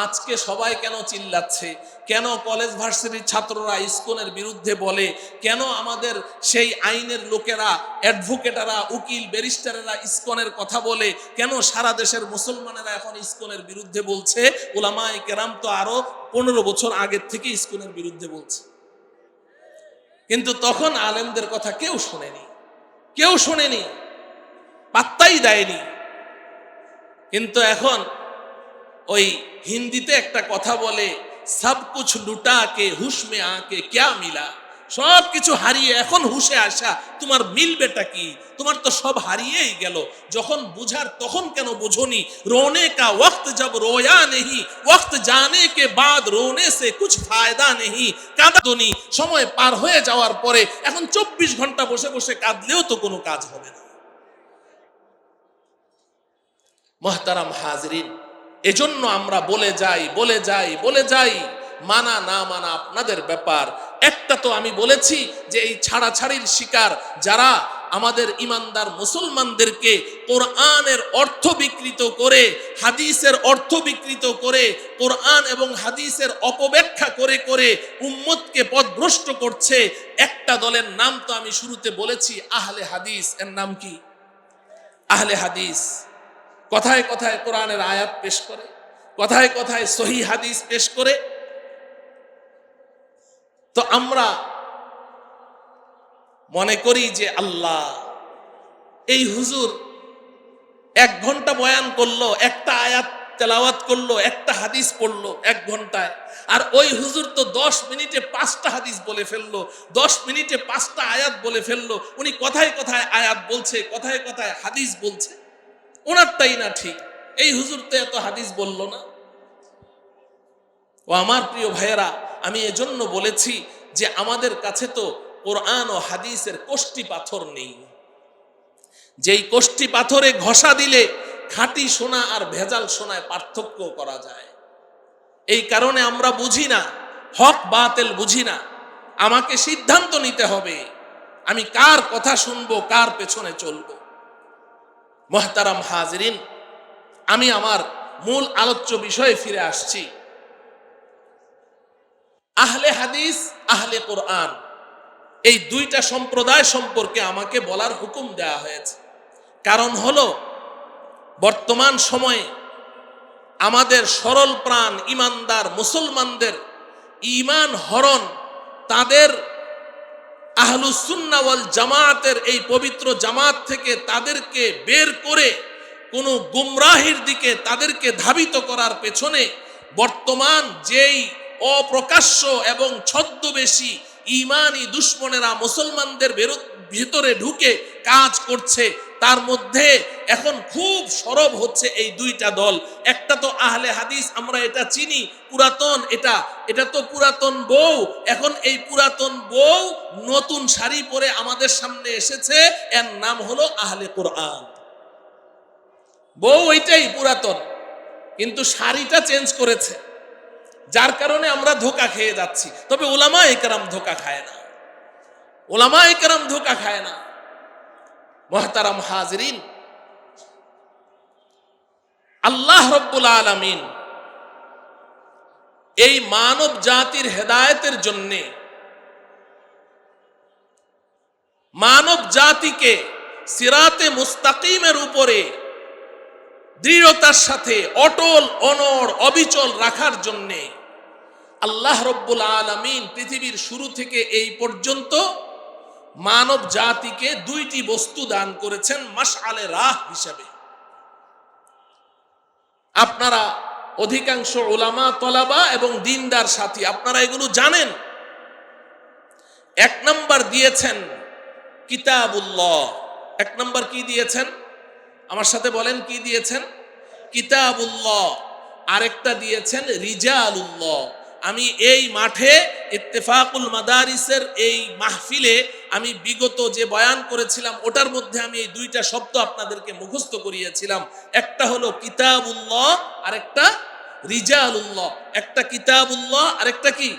আজকে সবাই কেন চিল্লাচ্ছে, কেন কলেজ ভার্সিটির ছাত্ররা ইসকনের বিরুদ্ধে বলে, কেন আমাদের সেই আইনের লোকেরা, অ্যাডভোকেটরা, উকিল, ব্যারিস্টারেরা ইসকনের কথা বলে, কেন সারা দেশের মুসলমানেরা এখন ইসকনের বিরুদ্ধে বলছে? উলামায়ে কেরাম তো আরো 15 বছর আগের থেকে ইসকনের বিরুদ্ধে বলছে, কিন্তু তখন আলেমদের কথা কেউ শোনেনি, কেউ শোনেনি, পাত্তাই দেয়নি। কিন্তু এখন ওই হিন্দিতে একটা কথা বলে, সব কুছ লুটা কে হুশ মে আকে ক্যা মিলা, সব কিছু হারিয়ে এখন হুশে আসা, তোমার মিলবেটা কি? তোমার তো সব হারিয়েই গেল। যখন বুঝার তখন কেন বুঝোনি? রোনে কা ওয়াক্ত জব রোয়া নেহি, ওয়াক্ত জানে কে বাদ রোনে সে কুছ ফায়দা নেহি। কাঁদনি, সময় পার হয়ে যাওয়ার পরে এখন 24 ঘন্টা বসে বসে কাঁদলেও তো কোনো কাজ হবে না। মুহতারাম হাজরিন, এজন্য আমরা বলে যাই, মানা না মানা আপনাদের ব্যাপার। একটা তো আমি বলেছি যে এই ছাড়াছাড়ির শিকার যারা আমাদের ইমানদার মুসলমানদেরকে কোরআনের অর্থ বিকৃত করে, হাদিসের অর্থ বিকৃত করে, কোরআন এবং হাদিসের অপব্যাখ্যা করে করে উম্মতকে পথভ্রষ্ট করছে। একটা দলের নাম তো আমি শুরুতে বলেছি, আহলে হাদিস। এর নাম কি? আহলে হাদিস। কথায় কথায় কোরআনের আয়াত পেশ করে, কথায় কথায় সহিহ হাদিস পেশ করে। তো আমরা মনে করি যে আল্লাহ, এই হুজুর 1 ঘন্টা বয়ান করলো, একটা আয়াত তেলাওয়াত করলো, একটা হাদিস পড়লো 1 ঘন্টায়, আর ওই হুজুর তো 10 মিনিটে 5টা হাদিস বলে ফেললো, 10 মিনিটে 5টা আয়াত বলে ফেললো। উনি কথায় কথায় আয়াত বলছে, কথায় কথায় হাদিস বলছে, ওনারটাই না ঠিক, এই হুজুর তো এত হাদিস বললো না। ও আমার প্রিয় ভাইয়েরা, আমি এজন্য বলেছি যে আমাদের কাছে তো কোরআন ও হাদিসের কোষ্টি পাথর নেই, যেই কোষ্টি পাথরে ঘষা দিলে খাঁটি সোনা আর ভেজাল সোনায় পার্থক্য করা যায়। এই কারণে আমরা বুঝি না, হক বাতিল বুঝি না। আমাকে সিদ্ধান্ত নিতে হবে আমি কার কথা শুনবো, কার পেছনে চলবো। মুহতারাম হাজিরিন, আমি আমার মূল আলোচ্য বিষয়ে ফিরে আসছি। আহলে হাদিস, আহলে কোরআন, এই দুইটা সম্প্রদায় সম্পর্কে আমাকে বলার হুকুম দেওয়া হয়েছে। কারণ হলো, বর্তমান সময়ে আমাদের সরল প্রাণ ইমানদার মুসলমানদের ঈমান হরণ, তাদের আহলুস সুন্নাহ ওয়াল জামাতের এই পবিত্র জামাত থেকে তাদেরকে বের করে কোনো গুমরাহির দিকে তাদেরকে ধাবিত করার পেছনে বর্তমান যেই অপ্রকাশ্য এবং ছদ্মবেশী ঈমানি দুশমনেরা মুসলমানদের ভিতরে ঢুকে কাজ করছে, তার মধ্যে এখন খুব সরব হচ্ছে এই দুইটা দল। একটা তো আহলে হাদিস, আমরা এটা চিনি, পুরাতন, এটা তো পুরাতন বউ। এখন এই পুরাতন বউ নতুন শাড়ি পরে আমাদের সামনে এসেছে, এর নাম হলো আহলে কোরআন। বউ ওইটাই পুরাতন, কিন্তু শাড়িটা চেঞ্জ করেছে, যার কারণে আমরা ধোঁকা খেয়ে যাচ্ছি। তবে উলামায়ে কেরাম ধোঁকা খায় না, উলামায়ে কেরাম ধোঁকা খায় না। মুহতারাম হাজিরিন, আল্লাহ রাব্বুল আলামিন এই মানব জাতির হেদায়েতের জন্য মানব জাতিকে সিরাতে মুস্তাকিমের উপরে দৃঢ়তার সাথে অটল অনড় অবিচল রাখার জন্য আল্লাহ রাব্বুল আলামিন পৃথিবীর শুরু থেকে এই পর্যন্ত মানব জাতিকে 2টি বস্তু দান করেছেন মাশআলে রাহ হিসাবে। আপনারা অধিকাংশ উলামা, তলাবা এবং দিনদার সাথী আপনারা এগুলো জানেন। 1 নাম্বার দিয়েছেন কিতাবুল্লাহ। 1 নাম্বার কি দিয়েছেন? আমার সাথে বলেন, কি দিয়েছেন? কিতাবুল্লাহ। আরেকটা দিয়েছেন রিজালুল্লাহ। আমি এই মাঠে ইত্তেফাকুল মাদারিসের এই মাহফিলে আমি বিগত যে বয়ান করেছিলাম ওটার মধ্যে আমি এই 2টা শব্দ আপনাদেরকে মুখস্থ করিয়েছিলাম। একটা হলো কিতাবুল্লাহ, আরেকটা রিজালুল্লাহ। একটা কিতাবুল্লাহ, আরেকটা কি?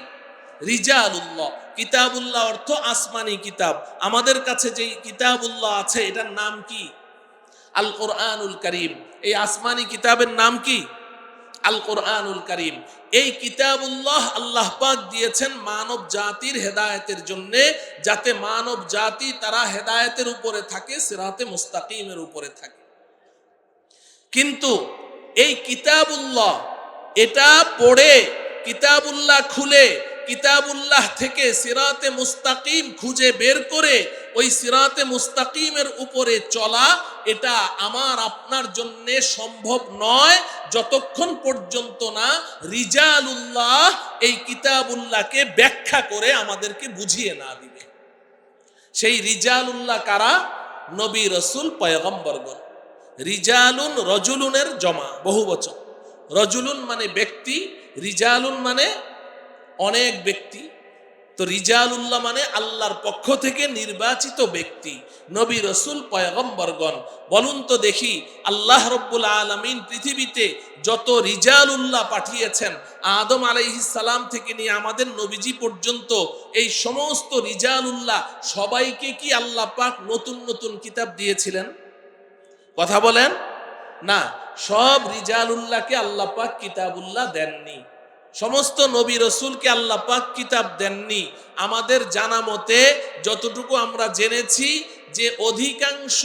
রিজালুল্লাহ। কিতাবুল্লাহ অর্থ আসমানি কিতাব। আমাদের কাছে যে কিতাবুল্লাহ আছে এটার নাম কি? আল কোরআনুল কারীম। এই আসমানি কিতাবের নাম কি? আল কোরআনুল কারীম। এই কিতাবুল্লাহ আল্লাহ পাক দিয়েছেন মানব জাতির হেদায়েতের জন্য, যাতে মানব জাতি তারা হেদায়েতের উপরে থাকে, সিরাতে মুস্তাকিমের উপরে থাকে। কিন্তু এই কিতাবুল্লাহ, এটা পড়ে, কিতাবুল্লাহ খুলে, কিতাবুল্লাহ থেকে সিরাতে মুস্তাকিম খুঁজে বের করে ওই সিরাতে মুস্তাকিমের উপরে চলা, এটা আমার আপনার জন্য সম্ভব নয় যতক্ষণ পর্যন্ত না রিজালুল্লাহ এই কিতাবুল্লাহকে ব্যাখ্যা করে আমাদেরকে বুঝিয়ে না দিবে। সেই রিজালুল্লাহ কারা? নবী, রাসূল, পয়গম্বরগণ। রিজালুন রজুলুনের জমা, বহুবচন। রজুলুন মানে ব্যক্তি, রিজালুন মানে অনেক ব্যক্তি। তো রিজালুল্লাহ মানে আল্লাহর পক্ষ থেকে নির্বাচিত ব্যক্তি, নবী রসুল পয়গম্বরগণ। বলুন তো দেখি, আল্লাহ রব্বুল আলামিন পৃথিবীতে যত রিজালুল্লাহ পাঠিয়েছেন, আদম আলাইহিস সালাম থেকে নিয়ে আমাদের নবীজি পর্যন্ত, এই সমস্ত রিজালুল্লাহ সবাইকে কি আল্লাহ পাক নতুন নতুন কিতাব দিয়েছিলেন? কথা বলেন না। সব রিজালুল্লাহকে আল্লাহ পাক কিতাবুল্লাহ দেননি। সমস্ত নবী রসুলকে আল্লাহ পাক কিতাব দেননি। আমাদের জানা মতে যতটুকু আমরা জেনেছি যে অধিকাংশ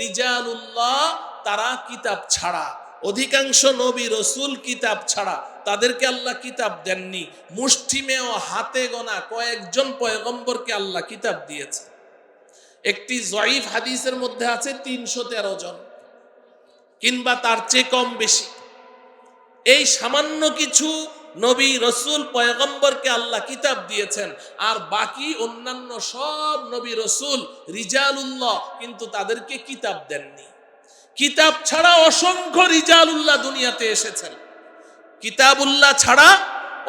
রিজালুল্লাহ তারা কিতাব ছাড়া, অধিকাংশ নবী রসুল কিতাব ছাড়া, তাদেরকে আল্লাহ কিতাব দেননি। মুষ্টিমেয় হাতে গোনা কয়েকজন পয়গম্বরকে আল্লাহ কিতাব দিয়েছে। একটি জয়ীফ হাদিসের মধ্যে আছে 313 জন কিংবা তার চেয়ে কম বেশি। এই সামান্য কিছু নবী রসুল পয়গম্বরকে আল্লাহ কিতাব দিয়েছেন, আর বাকি অন্যান্য সব নবী রসুল রিজালুল্লাহ কিন্তু তাদেরকে কিতাব দেননি। কিতাব ছাড়া অসংখ্য রিজালুল্লাহ দুনিয়াতে এসেছেন, কিতাবুল্লাহ ছাড়া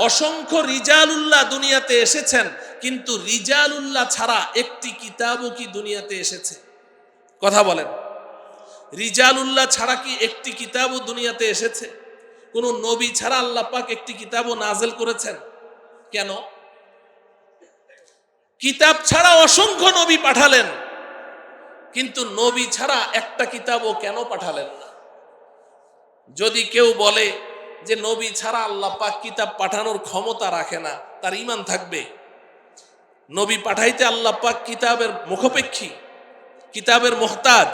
অসংখ্য রিজালুল্লাহ দুনিয়াতে এসেছেন, কিন্তু রিজালুল্লাহ ছাড়া একটি কিতাবও কি দুনিয়াতে এসেছে? কথা বলেন, রিজালুল্লাহ ছাড়া কি একটি কিতাবও দুনিয়াতে এসেছে? কোন নবী ছাড়া আল্লাহ পাক একটি কিতাবও নাযিল করেছেন? কেন? কিতাব ছাড়া অসংখ্য নবী পাঠালেন, কিন্তু নবী ছাড়া একটা কিতাবও কেন পাঠালেন না? যদি কেউ বলে যে নবী ছাড়া আল্লাহ পাক কিতাব পাঠানোর ক্ষমতা রাখে না, তার ঈমান থাকবে? নবী পাঠাইতে আল্লাহ পাক কিতাবের মুখাপেক্ষী, কিতাবের মুহতাজ।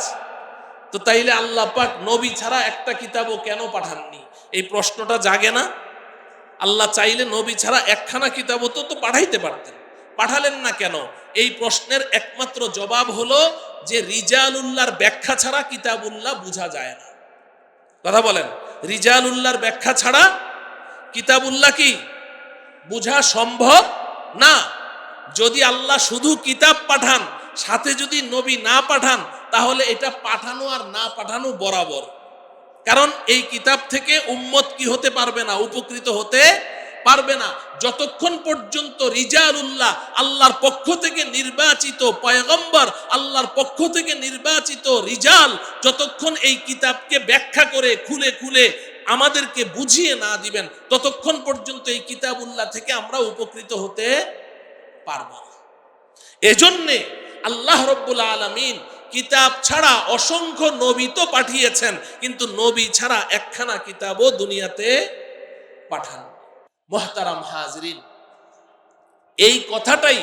তো তাইলে আল্লাহ পাক নবী ছাড়া একটা কিতাবও কেন পাঠাননি? এই প্রশ্নটা জাগে না? আল্লাহ চাইলে নবী ছাড়া একখানা কিতাবও তো পাঠাইতে পারতেন, পাঠালেন না কেন? এই প্রশ্নের একমাত্র জবাব হলো যে রিজালুল্লাহর ব্যাখ্যা ছাড়া কিতাবুল্লাহ বুঝা যায় না। কথা বলেন, রিজালুল্লাহর ব্যাখ্যা ছাড়া কিতাবুল্লাহ কি বুঝা সম্ভব না। যদি আল্লাহ শুধু কিতাব পাঠান, সাথে যদি নবী না পাঠান, তাহলে এটা পাঠানো আর না পাঠানো বরাবর। কারণ এই কিতাব থেকে উম্মত কি হতে পারবে না, উপকৃত হতে পারবে না, যতক্ষণ পর্যন্ত রিজালুল্লাহ আল্লাহর পক্ষ থেকে নির্বাচিত পয়গম্বর, আল্লাহর পক্ষ থেকে নির্বাচিত রিজাল যতক্ষণ এই কিতাবকে ব্যাখ্যা করে খুলে খুলে আমাদেরকে বুঝিয়ে না দিবেন, ততক্ষণ পর্যন্ত এই কিতাবুল্লাহ থেকে আমরা উপকৃত হতে পারব না। এজন্যে আল্লাহ রব্বুল আলামিন কিতাব ছাড়া অসংখ্য নবী তো পাঠিয়েছেন, কিন্তু নবী ছাড়া একখানা কিতাবও দুনিয়াতে পাঠান। মুহতারাম হাজরিন, এই কথাটাই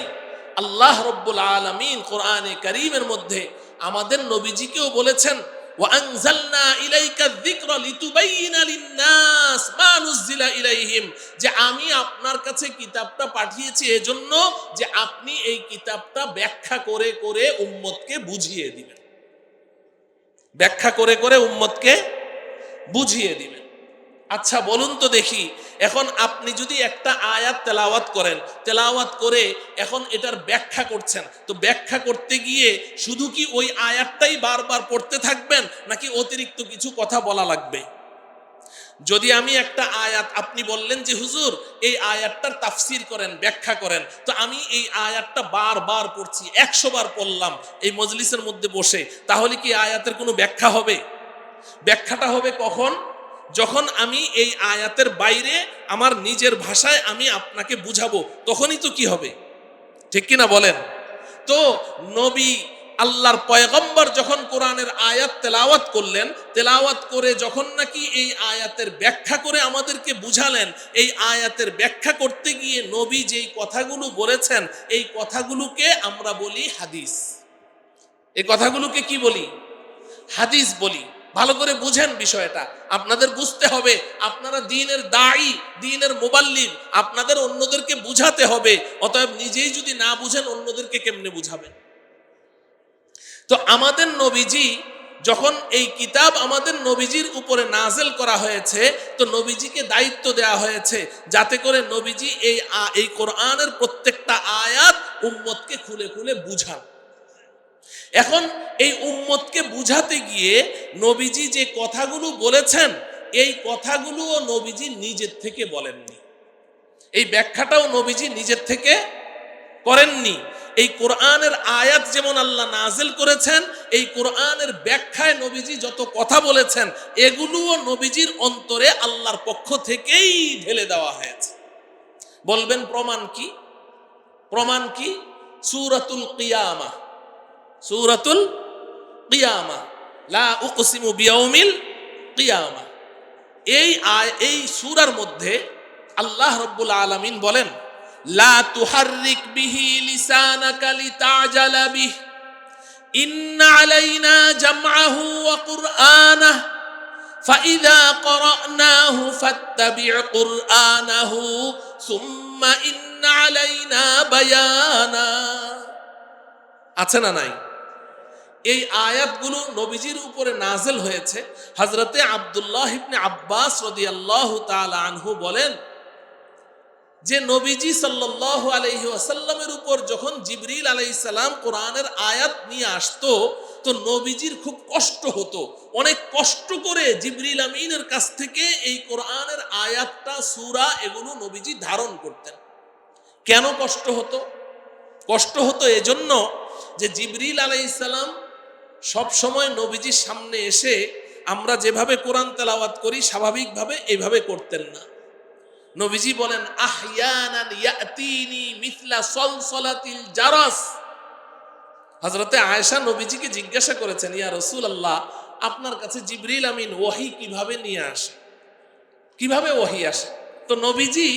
আল্লাহ রব্বুল আলামিন কোরআনে কারীমের মধ্যে আমাদের নবীজিকেও বলেছেন, ওয়া আনজালনা ইলাইকা যিকরা লিতুবাইয়িনা লিন-নাস মা নুযিলা ইলাইহিম, যে আমি আপনার কাছে কিতাবটা পাঠিয়েছি এজন্য যে আপনি এই কিতাবটা ব্যাখ্যা করে করে উম্মতকে বুঝিয়ে দিবেন, ব্যাখ্যা করে করে উম্মতকে বুঝিয়ে দিবেন। আচ্ছা বলুন তো দেখি, এখন আপনি যদি একটা আয়াত তেলাওয়াত করেন, তেলাওয়াত করে এখন এটার ব্যাখ্যা করছেন, তো ব্যাখ্যা করতে গিয়ে শুধু কি ওই আয়াতটাই বারবার পড়তে থাকবেন, নাকি অতিরিক্ত কিছু কথা বলা লাগবে? যদি আমি একটা আয়াত, আপনি বললেন যে হুজুর এই আয়াতটার তাফসির করেন, ব্যাখ্যা করেন, তো আমি এই আয়াতটা বারবার পড়ছি, 100 বার পড়লাম এই মজলিসের মধ্যে বসে, তাহলে কি আয়াতের কোনো ব্যাখ্যা হবে? ব্যাখ্যাটা হবে কখন? যখন আমি এই আয়াতের বাইরে আমার নিজের ভাষায় আমি আপনাকে বুঝাবো, তখনই তো কি হবে, ঠিক কিনা বলেন? তো নবী আল্লাহর পয়গম্বর যখন কোরআনের আয়াত তেলাওয়াত করলেন, তেলাওয়াত করে যখন নাকি এই আয়াতের ব্যাখ্যা করে আমাদেরকে বুঝালেন, এই আয়াতের ব্যাখ্যা করতে গিয়ে নবী যেই কথাগুলো বলেছেন, এই কথাগুলোকে আমরা বলি হাদিস। এই কথাগুলোকে কি বলি? হাদিস বলি। ভালো করে বুঝেন বিষয়টা, আপনাদের বুঝতে হবে। আপনারা দ্বীনের দাঈ, দ্বীনের মুবাল্লিগ, আপনাদের অন্যদেরকে বুঝাতে হবে। অতএব নিজেই যদি না বুঝেন, অন্যদেরকে কেমনে বুঝাবেন? তো আমাদের নবীজি যখন এই কিতাব আমাদের নবীজির উপরে নাযিল করা হয়েছে, তো নবীজিকে দায়িত্ব দেওয়া হয়েছে যাতে করে নবীজি এই কোরআনের প্রত্যেকটা আয়াত উম্মতকে খুলে খুলে বুঝান। এখন এই উম্মতকে বুঝাতে গিয়ে নবীজি যে কথাগুলো বলেছেন, এই কথাগুলোও নবীজি নিজের থেকে বলেননি, এই ব্যাখ্যাটাও নবীজি নিজের থেকে করেননি। এই কোরআনের আয়াত যেমন আল্লাহ নাজিল করেছেন, এই কোরআনের ব্যাখ্যায় নবীজি যত কথা বলেছেন, এগুলোও নবীজির অন্তরে আল্লাহর পক্ষ থেকেই ঢেলে দেওয়া হয়েছে। বলবেন প্রমাণ কি? প্রমাণ কি? সূরাতুল কিয়ামা, সূরাতুল কিয়ামা, লা উকসিমু বিয়াউমিল কিয়ামা। এই সূরার মধ্যে আল্লাহ রাব্বুল আলামিন বলেন, লা তুহাররিক বিহি লিসানাকা লিতাজালা বিহি ইন্না আলাইনা জামআহু ওয়া কুরআনাহু ফাইযা ক্বরানাহু ফাত্তাবি' কুরআনাহু সুম্মা ইন্না আলাইনা বায়ানা। আছে না নাই? এই আয়াতগুলো নবীজির উপরে নাজিল হয়েছে। হযরতে আব্দুল্লাহ ইবনে আব্বাস রাদিয়াল্লাহু তাআলা আনহু বলেন যে নবীজি সাল্লাল্লাহু আলাইহি ওয়াসাল্লামের উপর যখন জিবরিল আলাইহিস সালাম কোরআনের আয়াত নিয়ে আসতো, তো নবীজির খুব কষ্ট হতো। অনেক কষ্ট করে জিবরিল আমিনের কাছ থেকে এই কোরআনের আয়াতটা, সূরা, এগুলো নবীজি ধারণ করতেন। কেন কষ্ট হতো? কষ্ট হতো এজন্য যে জিবরিল আলাইহিস সালাম সব সময় নবীজির সামনে এসে আমরা যেভাবে কোরআন তেলাওয়াত করি স্বাভাবিকভাবে এইভাবে করতেন না। নবীজি বলেন, আহইয়ানান ইয়াতিনি মিথলা সলসলাতিল জারাস। হযরতে আয়েশা নবীজিকে জিজ্ঞাসা করেছেন, ইয়া রাসূলুল্লাহ, আপনার কাছে জিবরিল আমিন ওহী কিভাবে নিয়ে আসে, কিভাবে ওহী আসে? তো নবীজি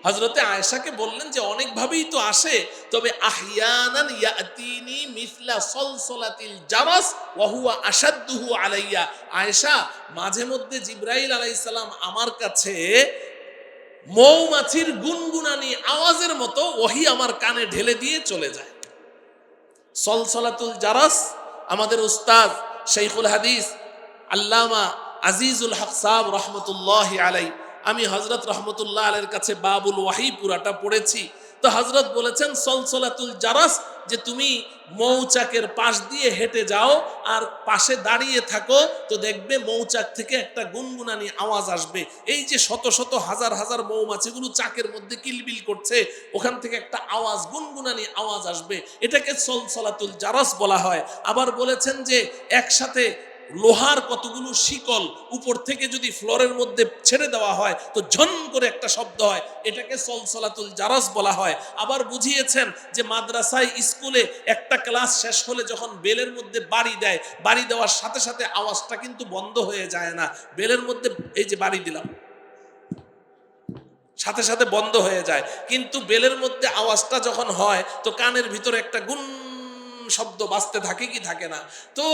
হযরতে আয়েশাকে বললেন যে অনেকভাবেই তো আসে, তবে আহইয়ানান ইয়াতিনি মিথলা সলসলাতিল জারাস ওয়া হুয়া আশাদ্দুহু আলাইয়া। আয়েশা, মাঝে মধ্যে জিবরাইল আলাইহিস সালাম আমার কাছে মৌমাছির গুনগুনানি আওয়াজের মতো ওহী আমার কানে ঢেলে দিয়ে চলে যায়। সলসলাতুল জারাস আমাদের উস্তাদ শাইখুল হাদিস আল্লামা আজিজুল হক সাহেব রহমতুল্লাহি আলাইহি, আমি হযরত রহমতুল্লাহ আলাইহির কাছে বাবুল ওয়াহি পুরাটা পড়েছি। তো হযরত বলেছেন সলসলাতুল জারাস, যে তুমি মৌচাকের পাশ দিয়ে হেঁটে যাও আর পাশে দাঁড়িয়ে থাকো, তো দেখবে মৌচাক থেকে একটা গুনগুনানি আওয়াজ আসবে। এই যে শত শত হাজার হাজার মৌমাছিগুলো চাকের মধ্যে কিলবিল করছে, ওখান থেকে একটা আওয়াজ, গুনগুনানি আওয়াজ আসবে, এটাকে সলসলাতুল জারাস বলা হয়। আবার বলেছেন যে একসাথে লোহার কতগুলো শিকল উপর থেকে যদি ফ্লোরের মধ্যে ছেড়ে দেওয়া হয় তো ঝন করে একটা শব্দ হয়, এটাকে সলসলাতুল জারাস বলা হয়। আবার বুঝিয়েছেন যে মাদ্রাসায়, স্কুলে একটা ক্লাস শেষ হলে যখন বেলের মধ্যে বাড়ি দেয়, বাড়ি দেওয়ার সাথে সাথে আওয়াজটা কিন্তু বন্ধ হয়ে যায় না। বেলের মধ্যে এই যে বাড়ি দিলাম, সাথে সাথে বন্ধ হয়ে যায়, কিন্তু বেলের মধ্যে আওয়াজটা যখন হয় তো কানের ভিতরে একটা গুন শব্দ বাজতে থাকে কি থাকে না? তো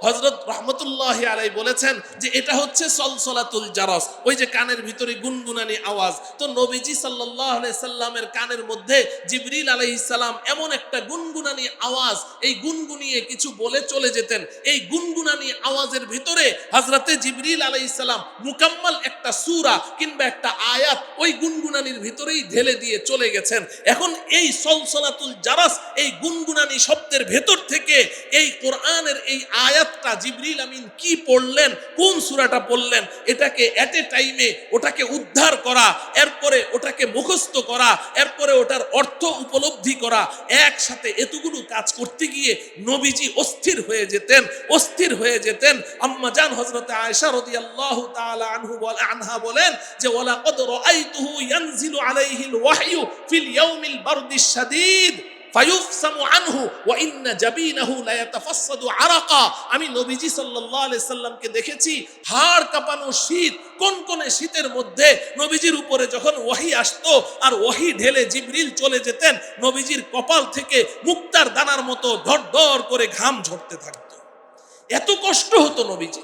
হযরত রাহমাতুল্লাহি আলাইহি বলেছেন যে এটা হচ্ছে সলসলাতুল জারাস, ওই যে কানের ভিতরে গুনগুনানি আওয়াজ। তো নবীজি সাল্লাল্লাহু আলাইহি সাল্লামের কানের মধ্যে জিবরিল আলাইহিস সালাম এমন একটা গুনগুনানি আওয়াজ, এই গুনগুনিয়ে কিছু বলে চলে যেতেন। এই গুনগুনানি আওয়াজের ভিতরে হযরতে জিবরিল আলাইহিস সালাম মুকাম্মাল একটা সূরা কিংবা একটা আয়াত ওই গুনগুনানির ভিতরেই ঢেলে দিয়ে চলে গেছেন। এখন এই সলসলাতুল জারাস, এই গুনগুনানি শব্দের ভেতর থেকে এই কোরআনের এই আয়াতটা জিবরিল আমিন কি পড়লেন, কোন সূরাটা পড়লেন, এটাকে এট এ টাইমে ওটাকে উদ্ধার করা, এরপরে ওটাকে মুখস্থ করা, এরপরে ওটার অর্থ উপলব্ধি করা, একসাথে এতগুলো কাজ করতে গিয়ে নবীজি অস্থির হয়ে যেতেন, অস্থির হয়ে যেতেন। আম্মা জান হযরতে আয়েশা রাদিয়াল্লাহু তাআলা আনহা বলেন যে ওয়ালাকাদ রাআইতুহু ইয়ানজিলু আলাইহিল ওয়াহয়ু ফিল ইয়াউমিল বারদিশ শাদীদ ফায়ুফসামু আনহু ওয়া ইন্না জাবিনাহু লা ইয়াতাফাসসাদু আরাকা। আমি নবীজি সাল্লাল্লাহু আলাইহি সাল্লামকে দেখেছি হাড় কাঁপানো শীত, কোনকনে শীতের মধ্যে নবীজির উপরে যখন ওহী আসতো আর ওহী ঢেলে জিবরিল চলে যেতেন, নবীজির কপাল থেকে মুক্তার দানার মতো ধড়ধড় করে ঘাম ঝরতে থাকতো। এত কষ্ট হতো নবীজি।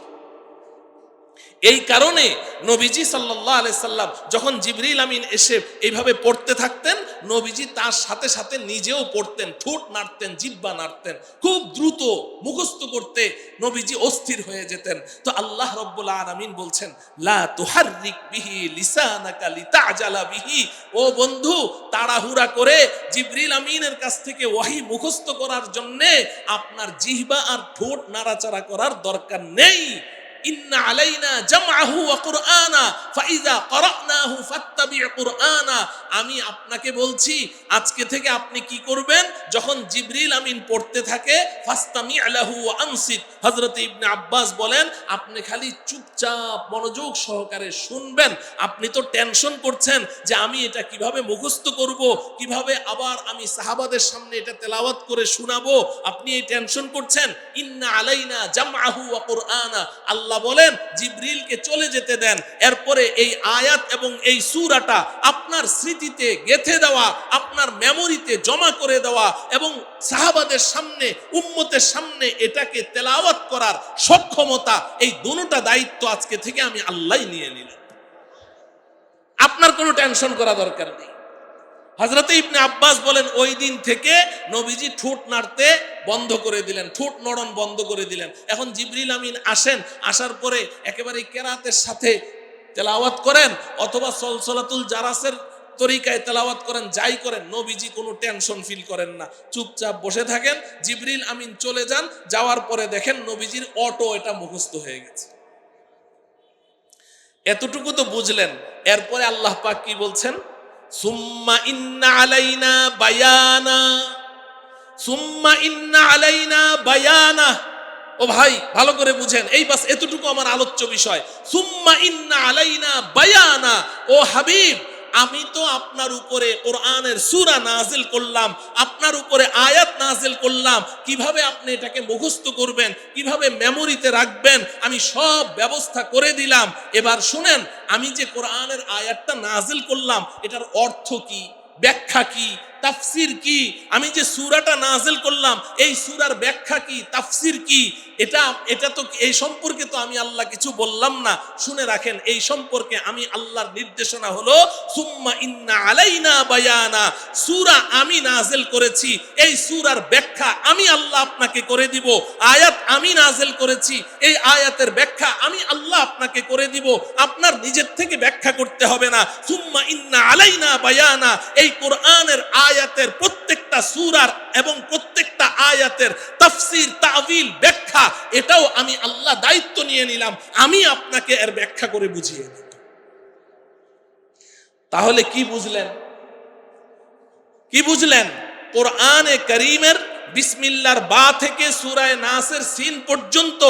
এই কারণে নবীজি সাল্লাল্লাহু আলাইহি সাল্লাম যখন জিবরিল আমিন এসে এইভাবে পড়তে থাকতেন, নবীজি তার সাথে সাথে নিজেও পড়তেন, ঠোঁট নাড়তেন, জিহ্বা নাড়তেন, খুব দ্রুত মুখস্থ করতে নবীজি অস্থির হয়ে যেতেন। তো আল্লাহ রাব্বুল আলামিন বলছেন, লা তুহাররিক বিহি লিসানাকা লিতাজালা বিহি। ও বন্ধু, তাড়াহুড়া করে জিবরিল আমিনের কাছ থেকে ওহী মুখস্থ করার জন্য আপনার জিহ্বা আর ঠোঁট নাড়াচাড়া করার দরকার নেই। ইন্না আলাইনা জামআহু ওয়া কুরআনা ফাইযা ক্বরানাহু ফাত্তাবি' কুরআনা। আমি আপনাকে বলছি আজকে থেকে আপনি কি করবেন, যখন জিবরিল আমিন পড়তে থাকে ফাস্তামি' লাহু ওয়া আনসিত। হযরত ইবনে আব্বাস বলেন আপনি খালি চুপচাপ মনোযোগ সহকারে শুনবেন। আপনি তো টেনশন করছেন যে আমি এটা কিভাবে মুখস্থ করব, কিভাবে আবার আমি সাহাবাদের সামনে এটা তেলাওয়াত করে শোনাবো, আপনি এই টেনশন করছেন। ইন্না আলাইনা জামআহু ওয়া কুরআনা, আল্লাহ বলেন জিবরিলকে চলে যেতে দেন, এরপরে এই আয়াত এবং এই সূরাটা আপনার স্মৃতিতে গেঁথে দেওয়া, আপনার মেমোরিতে জমা করে দেওয়া এবং সাহাবাদের সামনে উম্মতের সামনে এটাকে তেলাওয়াত করার সক্ষমতা, এই দুটোটা দায়িত্ব আজকে থেকে আমি আল্লাহই নিয়ে নিলাম। আপনার কোনো টেনশন করা দরকার নেই। হযরত ইবনে আব্বাস বলেন ওই দিন থেকে নবীজি ঠোঁট নাড়তে বন্ধ করে দিলেন, ঠোঁট নড়ন বন্ধ করে দিলেন। এখন জিবরিল আমিন আসেন, আসার পরে একেবারে কেরাতের সাথে তেলাওয়াত করেন অথবা সলসলাতুল জারাসের তরিকায় তেলাওয়াত করেন, যাই করেন, নবীজি কোনো টেনশন ফিল করেন না, চুপচাপ বসে থাকেন। জিবরিল আমিন চলে যান, যাওয়ার পরে দেখেন নবীজির অটো এটা মুখস্থ হয়ে গেছে। এতটুকু তো বুঝলেন। এরপরে আল্লাহ পাক কি বলছেন, সুম্মা ইন্না আলাইনা বায়ানা, সুম্মা ইন্না আলাইনা বায়ানা। ও ভাই ভালো করে বুঝেন, এই বাস এতটুকু আমার আলোচ্য বিষয়। সুম্মা ইন্না আলাইনা বায়ানা, ও হাবিব আমি তো আপনার উপরে কোরআনের সূরা নাজিল করলাম, আপনার উপরে আয়াত নাজিল করলাম, কিভাবে আপনি এটাকে মুখস্থ করবেন, কিভাবে মেমোরিতে রাখবেন, আমি সব ব্যবস্থা করে দিলাম। এবার শুনেন, আমি যে কোরআনের আয়াতটা নাজিল করলাম এটার অর্থ কি, ব্যাখ্যা কি, তাফসির কি, আমি যে সূরাটা নাজিল করলাম এই সূরার ব্যাখ্যা কি, তাফসির কি, এটা তো এই সম্পর্কে তো আমি আল্লাহ কিছু বললাম না। শুনে রাখেন, এই সম্পর্কে আমি আল্লাহর নির্দেশনা হলো সুম্মা ইন্না আলাইনা বায়ানা, সূরা আমি নাজিল করেছি, এই সূরার ব্যাখ্যা আমি আল্লাহ আপনাকে করে দিব। আয়াত আমি নাজিল করেছি, এই আয়াতের ব্যাখ্যা আমি আল্লাহ আপনাকে করে দিব, আপনার নিজের থেকে ব্যাখ্যা করতে হবে না। সুম্মা ইন্না আলাইনা বায়ানা, এই কোরআনের আয়াতের প্রত্যেকটা সূরার এবং প্রত্যেকটা আয়াতের তাফসীর, তাআবিল, ব্যাখ্যা এটাও আমি আল্লাহ দায়িত্ব নিয়ে নিলাম, আমি আপনাকে এর ব্যাখ্যা করে বুঝিয়ে দেব। তাহলে কি বুঝলেন? কি বুঝলেন? কোরআনে কারীমের বিসমিল্লাহর বা থেকে সূরা নাসের সিন পর্যন্ত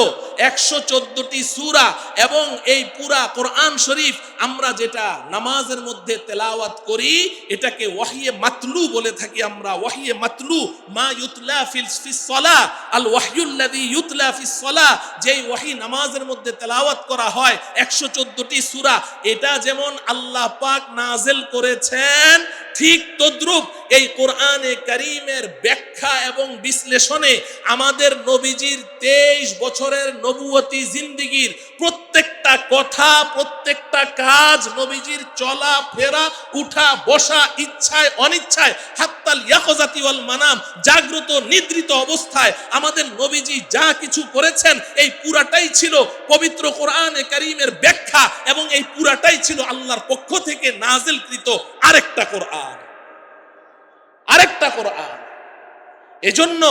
114টি সূরা এবং এই পুরা কোরআন শরীফ আমরা যেটা নামাজের মধ্যে তেলাওয়াত করি এটাকে ওয়াহিয়ে মাতলু বলে থাকি আমরা। ওয়াহিয়ে মাতলু, মা ইউতলা ফিস সালাহ, আল ওয়াহয়ুল্লাযী ইউতলা ফিস সালাহ, যেই ওয়াহি নামাজের মধ্যে তেলাওয়াত করা হয় 114টি সূরা, এটা যেমন আল্লাহ পাক নাজিল করেছেন ঠিক তদ্রূপ এই কোরআনে কারীমের ব্যাখ্যা এবং বিশ্লেষণে আমাদের নবীজির 23 বছরের নবুয়তি জিন্দেগীর প্রত্যেকটা কথা, প্রত্যেকটা কাজ, নবীজির চলা ফেরা, উঠা বসা, ইচ্ছায় অনিচ্ছায়, হাত্তাল ইয়াকজাতি ওয়াল মানাম, জাগ্রত নিদ্রিত অবস্থায় আমাদের নবীজি যা কিছু করেছেন এই পুরাটাই ছিল পবিত্র কোরআনে কারীমের ব্যাখ্যা এবং এই পুরাটাই ছিল আল্লাহর পক্ষ থেকে নাজিলকৃত আরেকটা কোরআন, আরেকটা কোরআন। এজন্য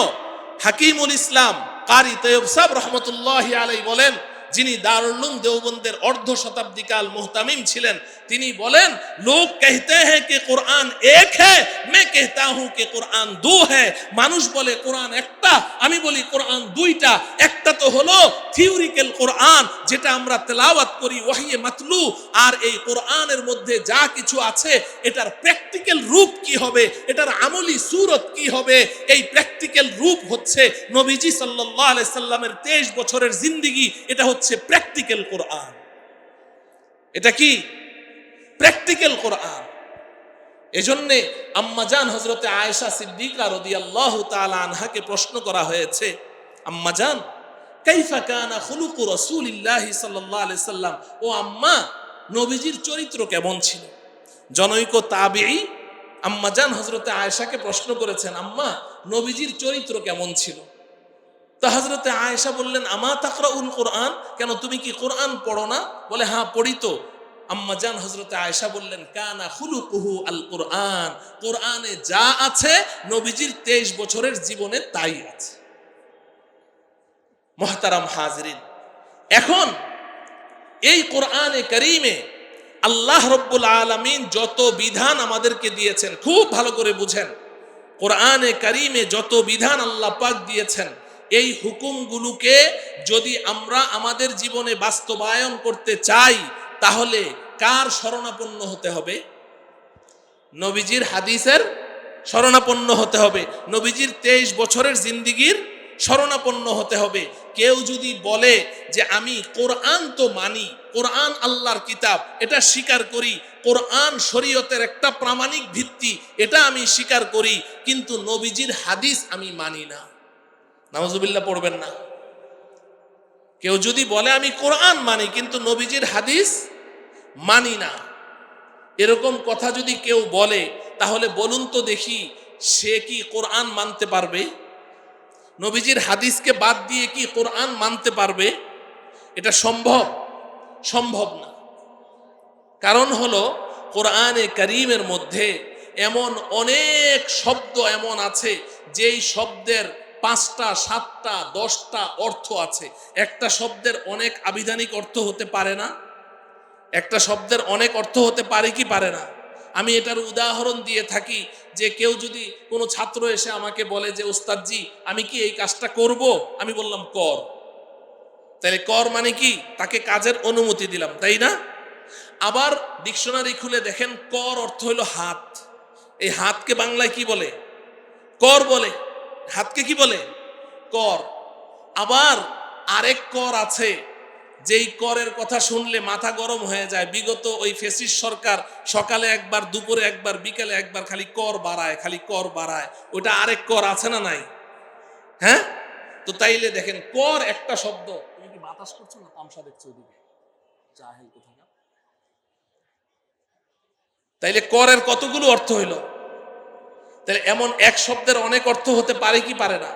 হাকিমুল ইসলাম কারি তৈয়ব সাহেব রহমতুল্লাহি আলাইহি বলেন, যিনি দারুল উলুম দেওবন্দের অর্ধ শতাব্দীকাল মুহতামিম ছিলেন, তিনি বলেন, লোক कहते हैं कि कुरान एक है, मैं कहता हूं कि कुरान दो है। মানুষ বলে কোরআন একটা, আমি বলি কোরআন দুইটা। একটা তো হলো থিওরিক্যাল কোরআন যেটা আমরা তেলাওয়াত করি ওয়াহিয়ে মাতলু, আর এই কোরআনের মধ্যে যা কিছু আছে এটার প্র্যাকটিক্যাল রূপ কি হবে, এটার আমলি সূরত কি হবে, এই প্র্যাকটিক্যাল রূপ হচ্ছে নবীজি সাল্লাল্লাহু আলাইহি সাল্লামের 23 বছরের জিন্দেগি। এটা হচ্ছে প্র্যাকটিক্যাল কোরআন। এটা কি? প্র্যাকটিক্যাল কোরআন। এজন্যে আম্মাজান হযরতে আয়েশা সিদ্দিকা রাদিয়াল্লাহু তাআলা আনহাকে প্রশ্ন করা হয়েছে, আম্মাজান কাইফা কানা খুলুকু রাসূলিল্লাহি সাল্লাল্লাহু আলাইহি সাল্লাম, ও আম্মা নবীজির চরিত্র কেমন ছিল? জনৈক তাবিঈ আম্মাজান হযরতে আয়েশাকে প্রশ্ন করেছেন, আম্মা নবীজির চরিত্র কেমন ছিল? তো হযরতে আয়েশা বললেন, আমা তাকরাউল কোরআন, কেন তুমি কি কোরআন পড়ো না? বলে, হ্যাঁ পড়ি তো। আম্মাজান হযরতে আয়েশা বললেন, কানা খুলুকুহু আল কোরআন, কোরআনে যা আছে নবীজির 23 বছরের জীবনে তাই আছে। মুহতারাম হাজিরিন, এখন এই কোরআনে কারীমে আল্লাহ রব্বুল আলামিন যত বিধান আমাদেরকে দিয়েছেন, খুব ভালো করে বুঝেন, কোরআনে কারীমে যত বিধান আল্লাহ পাক দিয়েছেন, এই হুকুমগুলোকে যদি আমরা আমাদের জীবনে বাস্তবায়ন করতে চাই, তাহলে কার শরণাপন্ন হতে হবে? নবীজির হাদিসের শরণাপন্ন হতে হবে, নবীজির 23 বছরের জিন্দিগির শরণাপন্ন হতে হবে। কেউ যদি বলে যে আমি কোরআন তো মানি, কোরআন আল্লাহর কিতাব, এটা স্বীকার করি, কোরআন শরীয়তের একটা প্রামাণিক ভিত্তি, এটা আমি স্বীকার করি, কিন্তু নবীজির হাদিস আমি মানি না, নাউজুবিল্লাহ পড়বেন না। কেউ যদি বলে আমি কোরআন মানি কিন্তু নবীজির হাদিস মানি না, এরকম কথা যদি কেউ বলে, তাহলে বলুন তো দেখি, সে কি কোরআন মানতে পারবে? নবীজির হাদিসকে বাদ দিয়ে কি কোরআন মানতে পারবে? এটা সম্ভব? সম্ভব না। কারণ হলো কোরআনে কারীমের মধ্যে এমন অনেক শব্দ এমন আছে, যেই শব্দের 5টা 7টা 10টা অর্থ আছে। একটা শব্দের অনেক আবিধানিক অর্থ হতে পারে না? একটা শব্দের অনেক অর্থ হতে পারে কি পারে না? আমি এটার উদাহরণ দিয়ে থাকি যে কেউ যদি কোনো ছাত্র এসে আমাকে বলে যে ওস্তাদজি আমি কি এই কাজটা করব, আমি বললাম কর। তাহলে কর মানে কি? তাকে কাজের অনুমতি দিলাম, তাই না? আবার ডিকশনারি খুলে দেখেন, কর অর্থ হলো হাত। এই হাতকে বাংলায় কি বলে? কর বলে। হাতকে কি বলে? কর। আবার আরেক কর আছে, যেই করের কথা শুনলে মাথা গরম হয়ে যায়। বিগত ওই ফ্যাসিস্ট সরকার সকালে একবার, দুপুরে একবার, বিকেলে একবার খালি কর বাড়ায়, খালি কর বাড়ায়। ওটা আরেক কর আছে না নাই? হ্যাঁ, তো তাইলে দেখেন কর একটা শব্দ। তুমি কি বাতাস করছো না তামসা দেখছো ওদিকে? জাহেল কোথাকার। তাইলে করের কতগুলো অর্থ হইল? তাহলে এমন এক শব্দের অনেক অর্থ হতে পারে কি পারে না?